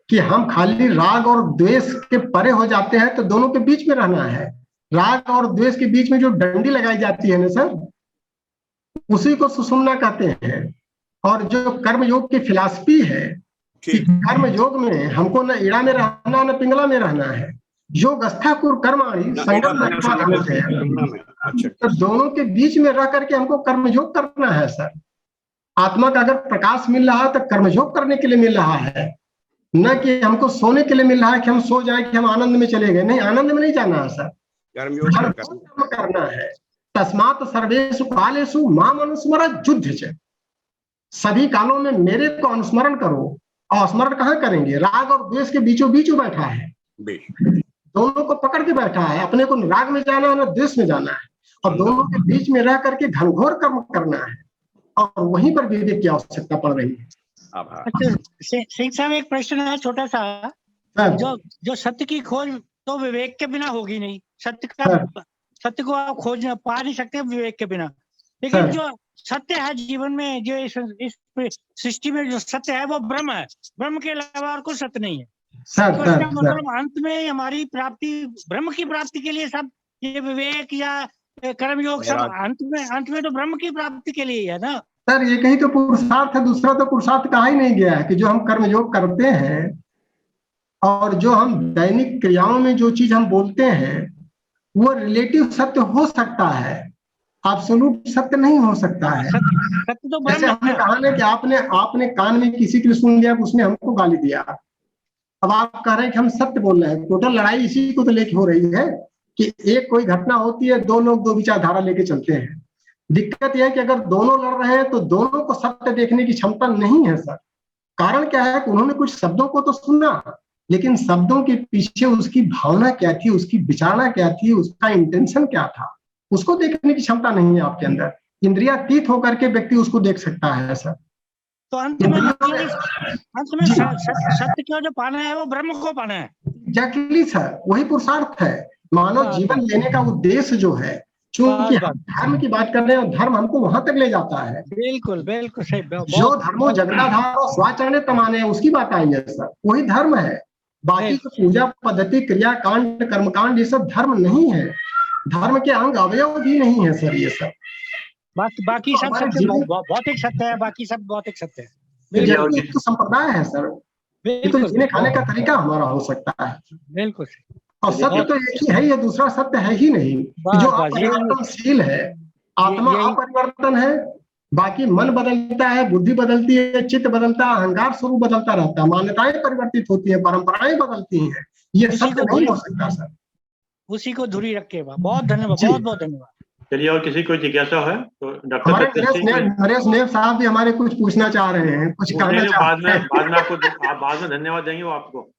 S2: कि हम खाली राग और द्वेष के परे हो जाते हैं तो दोनों के बीच में रहना है। राग और द्वेष के बीच में जो डंडी लगाई जाती है ना सर, उसी को सुषुम्ना कहते हैं। और जो कर्म योग की फिलॉसफी है कि कर्म योग में हमको न ईड़ा में रहना न पिंगला में रहना है, योगस्था कुर कर्माणि संगम दत्वा धनंजय। तो दोनों के बीच में रह करके हमको कर्मयोग करना है सर। आत्मा का अगर प्रकाश मिल रहा है तो कर्मयोग करने के लिए मिल रहा है, न कि हमको सोने के लिए मिल रहा है कि हम सो जाए कि हम आनंद में चले गए। नहीं, आनंद में नहीं जाना है सर, कर्म करना है। तस्मात् सर्वेषु कालेषु माम अनुस्मर युद्ध च। सभी कालों में मेरे को अनुस्मरण करो। और स्मरण कहाँ करेंगे? राग और द्वेष के बीचों बीच बैठा है, दोनों को पकड़ के बैठा है। अपने को राग में जाना है ना द्वेष में जाना है, और दोनों के बीच में रह करके घनघोर कर्म करना है, और वहीं पर विवेक की आवश्यकता पड़ रही है।
S4: अच्छा सिंह साहब, एक प्रश्न है छोटा सा। जो सत्य की खोज तो विवेक के बिना होगी नहीं। सत्य को आप खोज पा नहीं सकते विवेक के बिना। लेकिन जो सत्य है जीवन में, जो इस सृष्टि में जो सत्य है वो ब्रह्म है। ब्रह्म के अलावा और कुछ सत्य नहीं है। तो इसका मतलब अंत में हमारी प्राप्ति, ब्रह्म की प्राप्ति के लिए सब ये विवेक या कर्मयोग सब अंत में तो ब्रह्म की प्राप्ति के लिए है ना
S2: सर। ये कहीं तो पुरुषार्थ है, दूसरा तो पुरुषार्थ कहा ही नहीं गया है कि जो हम कर्मयोग करते हैं और जो हम दैनिक क्रियाओं में जो चीज हम बोलते हैं वो रिलेटिव सत्य हो सकता है, एब्सोल्यूट सत्य नहीं हो सकता है।
S4: सत्य तो
S2: जैसे हमने कहा ना कि आपने कान में किसी के लिए सुन लिया, उसने हमको गाली दिया। अब आप कह रहे हैं कि हम सत्य बोल रहे हैं। टोटल लड़ाई इसी को तो लेके हो रही है कि एक कोई घटना होती है, दो लोग दो विचारधारा लेके चलते हैं। दिक्कत यह है कि अगर दोनों लड़ रहे हैं तो दोनों को सत्य देखने की क्षमता नहीं है सर। कारण क्या है कि उन्होंने कुछ शब्दों को तो सुना, लेकिन शब्दों के पीछे उसकी भावना क्या थी, उसकी विचारणा क्या थी, उसका इंटेंशन क्या था, उसको देखने की क्षमता नहीं है आपके अंदर। इंद्रियातीत होकर के व्यक्ति उसको देख सकता है सर।
S4: तो अंत में सत्य को जो पाना है वो ब्रह्म को पाना है।
S2: एग्जैक्टली सर, वही पुरुषार्थ है। मानव जीवन लेने का उद्देश्य जो है, चूंकि हम धर्म की बात कर रहे हैं और धर्म हमको वहां तक ले जाता है।
S4: बिल्कुल बिल्कुल सही।
S2: जो धर्मो जगदाधार और स्वाचरणे तमाने, उसकी बात आई है सर, वही धर्म है। बाकी जो पूजा पद्धति, क्रिया कांड, कर्मकांड, ये सब धर्म नहीं है। धर्म के अंग अवयव भी नहीं है सर ये सब।
S4: बाकी सब सत्य, भौतिक सत्य है। बाकी सब भौतिक सत्य है।
S2: तो संप्रदाय है सर, ये तो जीने खाने का तरीका हमारा हो सकता है।
S4: बिल्कुल।
S2: और सत्य तो एक ही है, ये दूसरा सत्य है ही नहीं। जो अपरिवर्तनशील है, आत्मा अपरिवर्तन है। बाकी मन बदलता है, बुद्धि बदलती है, चित्त बदलता है, अहंकार स्वरूप बदलता रहता है, मान्यताएं परिवर्तित होती है, परंपराएं बदलती हैं। ये सत्य नहीं हो सकता सर।
S4: उसी को धुरी रखे। बहुत धन्यवाद, बहुत बहुत धन्यवाद।
S1: चलिए, और किसी को जिज्ञासा है तो डॉक्टर
S2: नरेश नेव साहब भी हमारे कुछ पूछना चाह रहे हैं, कुछ कहना चाहते हैं।
S1: बाद में आपको बाद में धन्यवाद देंगे वो आपको।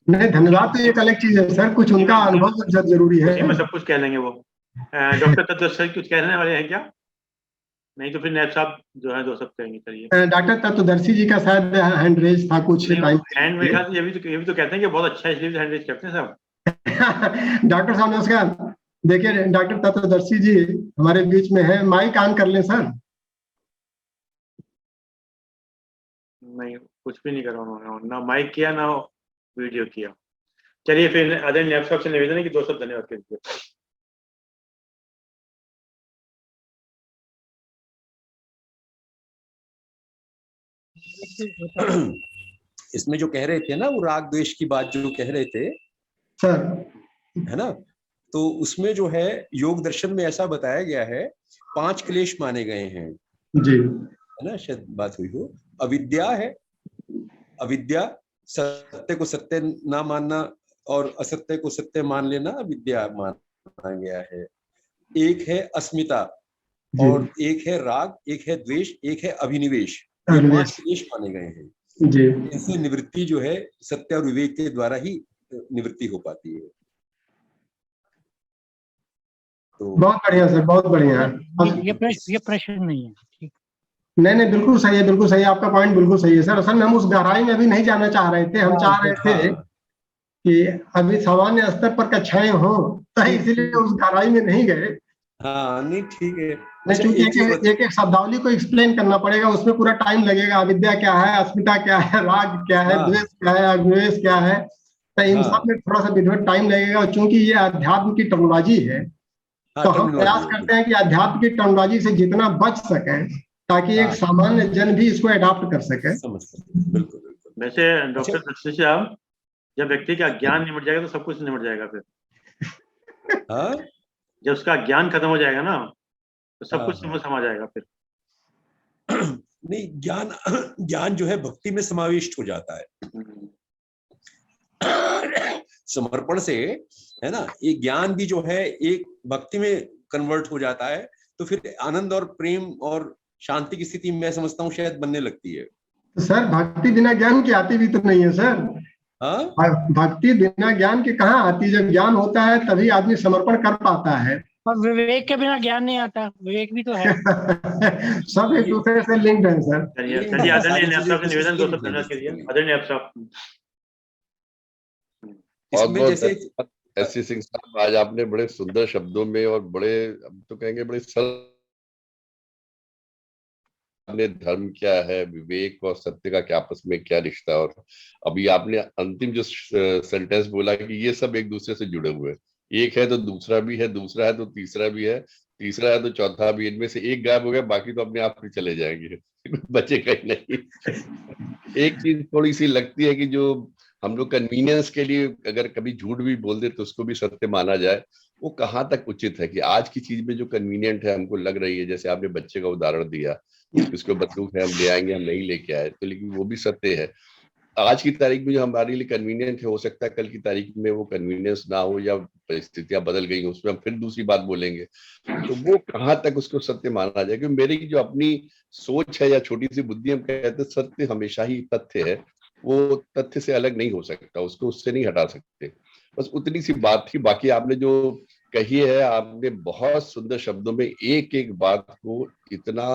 S2: नहीं, धन्यवाद तो एक अलग चीज है सर, कुछ उनका अनुभव जरूरी है।
S1: मैं सब कुछ कह लेंगे वो। डॉक्टर तत्वदर्शी कुछ कहने वाले हैं क्या? नहीं तो फिर नैब साहब जो है दो सब कहेंगे। चलिए,
S2: डॉक्टर तत्वदर्शी जी का शायद हैंड रेज था कुछ टाइम।
S1: हैंड मेरे ख्याल से ये भी तो कहते हैं कि बहुत अच्छा है, इसलिए हैंड रेज करते हैं सब।
S2: डॉक्टर साहब नमस्कार। देखिए डॉक्टर तत्वदर्शी जी हमारे बीच में है, माइक ऑन कर लें सर।
S1: नहीं, कुछ भी नहीं करा उन्होंने, ना माइक किया ना वीडियो किया। चलिए फिर आदरणीय नैब साहब से निवेदन है कि दो शब्द धन्यवाद कीजिए।
S5: इसमें जो कह रहे थे ना, वो राग द्वेष की बात जो कह रहे थे
S2: सर,
S5: है ना, तो उसमें जो है योग दर्शन में ऐसा बताया गया है, 5 क्लेश माने गए हैं
S2: जी,
S5: है ना, शायद बात हुई हो। अविद्या है, अविद्या, सत्य को सत्य ना मानना और असत्य को सत्य मान लेना अविद्या माना गया है। एक है अस्मिता, और एक है राग, एक है द्वेष, एक है अभिनिवेश। 5 क्लेश माने गए हैं जी। इनसे निवृत्ति जो है सत्य और विवेक के द्वारा ही निवृत्ति हो पाती है। तो
S2: बहुत बढ़िया सर, बहुत बढ़िया।
S4: ये प्रश्न नहीं है। ठीक,
S2: नहीं नहीं, बिल्कुल सही है, बिल्कुल सही है, आपका पॉइंट बिल्कुल सही है सर। असल में हम उस गहराई में अभी नहीं जाना चाह रहे थे, हम चाह रहे थे
S5: हाँ
S2: कि अभी सामान्य स्तर पर कक्षाएं हो, तो इसलिए उस गहराई में नहीं गए।
S5: हाँ, नहीं ठीक है।
S2: नहीं,
S5: अच्छा,
S2: क्योंकि
S5: एक चीज
S2: एक एक शब्दावली को एक्सप्लेन करना पड़ेगा, उसमें पूरा टाइम लगेगा। अविद्या क्या है, अस्मिता क्या है, राग क्या है,
S5: हाँ
S2: द्वेष क्या है, अद्वेष क्या है, तो इन सब
S5: हाँ
S2: में थोड़ा सा विधिवत टाइम लगेगा। और चूंकि ये अध्यात्म की टर्मिनोलॉजी है,
S5: हाँ,
S2: तो हम
S5: टर्मिनोलॉजी
S2: प्रयास
S5: है,
S2: करते हैं कि अध्यात्म की टर्मिनोलॉजी से जितना बच सके, ताकि एक
S5: हाँ
S2: सामान्य जन भी इसको अडॉप्ट कर सके।
S5: समझ सकते हैं, बिल्कुल बिल्कुल।
S1: वैसे
S5: अच्छा,
S1: डॉक्टर सतीश साहब, जब व्यक्ति का ज्ञान निमट जाएगा तो सब कुछ निमट जाएगा। फिर
S5: हाँ
S1: जब उसका ज्ञान खत्म हो जाएगा ना, तो सब
S5: हाँ
S1: कुछ
S5: हाँ,
S1: समा जाएगा फिर।
S5: नहीं ज्ञान ज्ञान जो है भक्ति में समाविष्ट हो जाता है समर्पण से, है ना। ये ज्ञान भी जो है एक भक्ति में कन्वर्ट हो जाता है, तो फिर आनंद और प्रेम और शांति की स्थिति मैं समझता हूँ शायद बनने लगती है।
S2: तो सर, भक्ति बिना ज्ञान की आती भी तो नहीं है सर।
S5: हाँ
S2: भक्ति बिना ज्ञान के कहाँ आती? जब ज्ञान होता है तभी आदमी समर्पण कर पाता है।
S4: और विवेक के बिना ज्ञान नहीं आता, विवेक भी तो है।
S2: सब एक
S5: ये
S2: दूसरे से लिंक्ड है सर।
S1: चलिए
S5: लिंक्ड
S1: चलिए,
S5: है,
S1: आदरणीय
S5: सारी
S1: नैब
S5: चीजें
S1: साहब के
S5: उसमें
S1: निवेदन को सब
S5: लिंक्ड है
S1: धन्यवाद
S5: जिस
S1: कीजिए।
S5: तरीके से।
S1: आदरणीय नैब साहब।
S6: बहुत
S5: इसमें
S6: बहुत
S5: जैसे
S6: धन्यवाद एससी सिंह साहब, आज आपने बड़े सुंदर शब्दों में और बड़े, अब तो कहेंगे बड़े सरल, आपने धर्म क्या है, विवेक और सत्य का क्या आपस में क्या रिश्ता है, और अभी आपने अंतिम जो सेंटेंस बोला कि ये सब एक दूसरे से जुड़े हुए हैं, एक है तो दूसरा भी है, दूसरा है तो तीसरा भी है, तीसरा है तो चौथा भी, इनमें से एक गायब हो गया बाकी तो अपने आप ही चले जाएंगे, बचेगा ही नहीं। एक चीज थोड़ी सी लगती है कि जो हम लोग कन्वीनियंस के लिए अगर कभी झूठ भी बोल दे तो उसको भी सत्य माना जाए, वो कहाँ तक उचित है कि आज की चीज में जो कन्वीनियंट है हमको लग रही है, जैसे आपने बच्चे का उदाहरण दिया, उसको बंदूक है हम ले आएंगे, हम नहीं लेके आए तो, लेकिन वो भी सत्य है। आज की तारीख में जो हमारे लिए कन्वीनियंट है, हो सकता है कल की तारीख में वो कन्वीनियंस ना हो या परिस्थितियां बदल गई, उसमें हम फिर दूसरी बात बोलेंगे, तो वो कहाँ तक उसको सत्य माना जाए। क्योंकि मेरी जो अपनी सोच है या छोटी सी बुद्धि, हम कहते हैं सत्य हमेशा ही तथ्य है, वो तथ्य से अलग नहीं हो सकता, उसको उससे नहीं हटा सकते। बस उतनी सी बात थी। बाकी आपने जो कही है, आपने बहुत सुंदर शब्दों में एक एक बात को इतना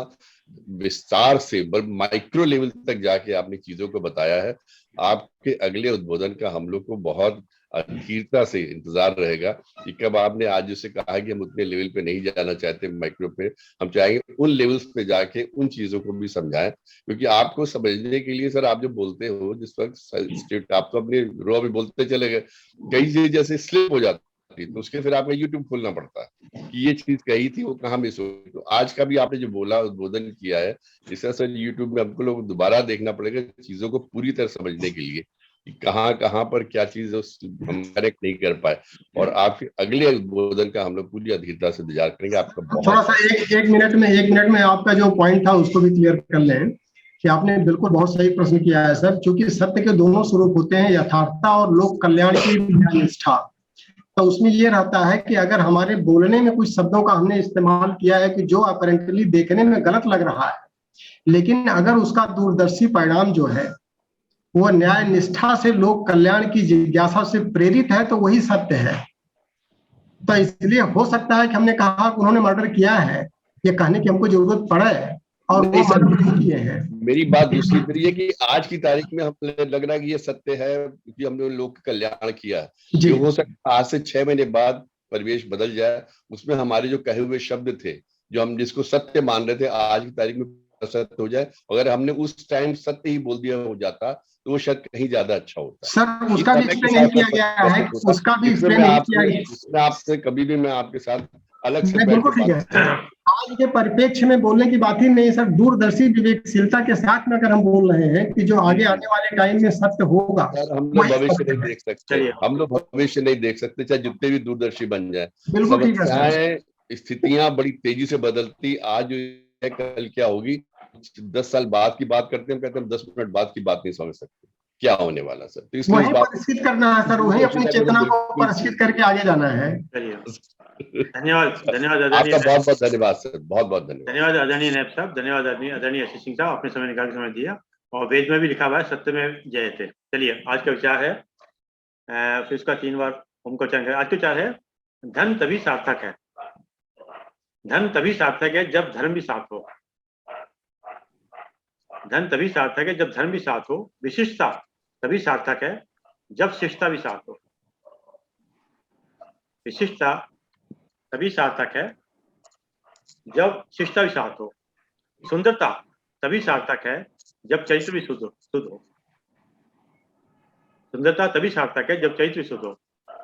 S6: विस्तार से माइक्रो लेवल तक जाके आपने चीजों को बताया है। आपके अगले उद्बोधन का हम लोग को बहुत अधीरता से इंतजार रहेगा कि कब, आपने आज जैसे कहा कि हम उतने लेवल पे नहीं जाना चाहते माइक्रो पे, हम चाहेंगे उन लेवल्स पे जाके उन चीजों को भी समझाएं। क्योंकि आपको समझने के लिए सर, आप जो बोलते हो जिस वक्त स्टेट, आप तो अपने रो भी बोलते चले गए, कई चीज जैसे स्लिप हो जाती तो उसके फिर आपको यूट्यूब खोलना पड़ता है कि ये चीज कही थी वो कहाँ मिस हो गई। तो आज का भी आपने जो बोला, उद्बोधन किया है, इससे सर यूट्यूब में हमको लोग दोबारा देखना पड़ेगा चीजों को पूरी तरह समझने के लिए कि कहाँ कहाँ पर क्या चीज हम करेक्ट नहीं कर पाए। और आपके अगले उद्बोधन का हम लोग पूरी अधीरता से इंतजार करेंगे। आपका
S2: थोड़ा
S6: बहुत
S2: सा एक मिनट में आपका जो पॉइंट था उसको भी क्लियर कर लें कि आपने बिल्कुल बहुत सही प्रश्न किया है सर। क्योंकि सत्य के दोनों स्वरूप होते हैं, यथार्थता और लोक कल्याण की निष्ठा। तो उसमें ये रहता है कि अगर हमारे बोलने में कुछ शब्दों का हमने इस्तेमाल किया है कि जो अपरेंटली देखने में गलत लग रहा है, लेकिन अगर उसका दूरदर्शी परिणाम जो है वो न्याय निष्ठा से लोक कल्याण की जिज्ञासा से प्रेरित है, तो वही सत्य है। तो इसलिए हो सकता है कि हमने कहा कि उन्होंने मर्डर किया है, ये कहने की हमको जरूरत पड़े और वो
S6: नहीं सर,
S2: मर्डर नहीं किए हैं।
S6: मेरी बात दूसरी तरह है कि आज की तारीख में हमें लग रहा है कि ये सत्य है क्योंकि हमने लोक कल्याण किया है।
S2: जी
S6: ये हो सकता है आज से 6 महीने बाद परिवेश बदल जाए, उसमें हमारे जो कहे हुए शब्द थे, जो हम जिसको सत्य मान रहे थे, आज की तारीख में सत्य हो जाए। अगर हमने उस टाइम सत्य ही बोल दिया हो जाता तो वो शायद कहीं ज्यादा अच्छा होता।
S2: सर,
S6: ये
S2: उसका भी
S6: समय के
S2: एक्सप्लेन नहीं
S6: साथ
S2: किया
S6: साथ
S2: गया है,
S6: परिवर्तित होता।
S2: उसका भी
S6: इसमें
S2: एक्सप्लेन
S6: मैं
S2: नहीं किया
S6: आपसे
S2: गया।
S6: इसमें आपसे कभी भी मैं आपके साथ अलग से
S2: नहीं,
S6: बैठ के
S2: बिल्कुल ठीक
S6: बात
S2: है।
S6: करूंगा।
S2: आज के परिप्रेक्ष्य में बोलने की बात ही नहीं सर, दूरदर्शी विवेकशीलता के साथ में अगर हम बोल रहे हैं कि जो आगे आने वाले टाइम में सत्य होगा
S6: यार हम लोग
S2: वही
S6: भविष्य
S2: सत्य
S6: नहीं
S2: है।
S6: देख सकते,
S1: चलिए,
S6: हम लोग भविष्य नहीं देख सकते, चाहे जितने भी दूरदर्शी बन जाए।
S2: बिल्कुल ठीक है सर।
S6: समस्याएं, स्थितियां बड़ी तेजी से बदलती, आज जो है कल क्या होगी। 10 साल बाद की बात करते हैं, हम कहते हैं 10 मिनट बाद की बात नहीं समझ सकते क्या होने वाला सर। तो इसलिए इस
S2: वही
S6: बात
S2: परिष्कृत करना है सर, वही अपनी
S6: दूरदर्शिता को
S2: चेतना को
S6: बिल्कुल।
S2: परिष्कृत करके आगे जाना है।
S1: चलिए, धन्यवाद धन्यवाद आदरणीय
S6: आपका बहुत बहुत धन्यवाद सर, बहुत बहुत धन्यवाद।
S1: धन्यवाद आदरणीय नैब साहब, धन्यवाद आदरणीय एससी सिंह साहब, आपने समय निकाल के समय दिया। और वेद में भी लिखा हुआ है सत्य में जयते। चलिए, आज का विचार है, फिर उसका 3 बार हमको चाहिए। आज का विचार है, धन तभी सार्थक है, धन तभी सार्थक है जब धर्म भी साथ हो। धन तभी सार्थक है जब धर्म भी साथ हो, विशिष्टता तभी सार्थक है जब शिष्टता भी साथ हो, विशिष्टता तभी सार्थक है जब शिष्टता भी साथ हो, सुंदरता तभी सार्थक है जब चरित्र भी शुद्ध हो, सुंदरता तभी सार्थक है जब चरित्र भी शुद्ध हो,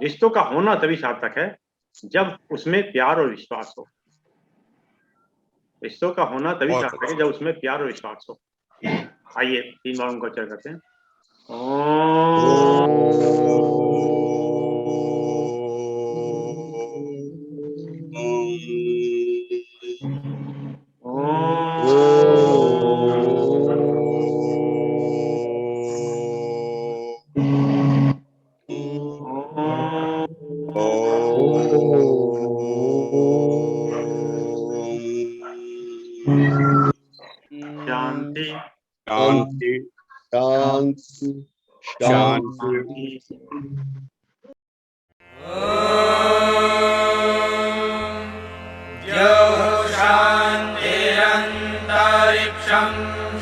S1: रिश्तों का होना तभी सार्थक है जब उसमें प्यार और विश्वास हो, रिश्तों का होना तभी सार्थक है जब उसमें प्यार और विश्वास हो। आइए 3 बार उनको उच्चारण करते हैं। शांति
S3: शांति
S6: शांति
S3: शांति।
S7: शान्तिरन्तरिक्षं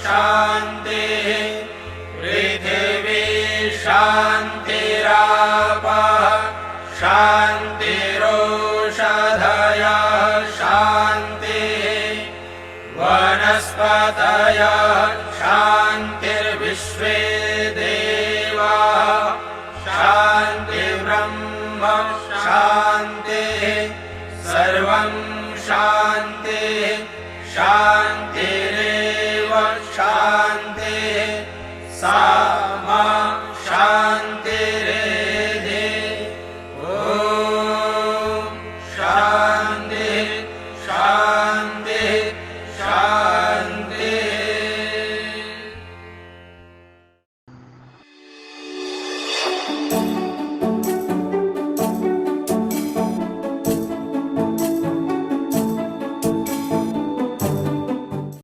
S7: शान्तिः पृथिवी शान्तिरापः शान्तिरोषधयः शान्तिः वनस्पतयः शान्तिर्विश्वे देवाः शान्तिर्ब्रह्म शान्तिः सर्वं शान्तिः शान्तिरेव शान्तिः।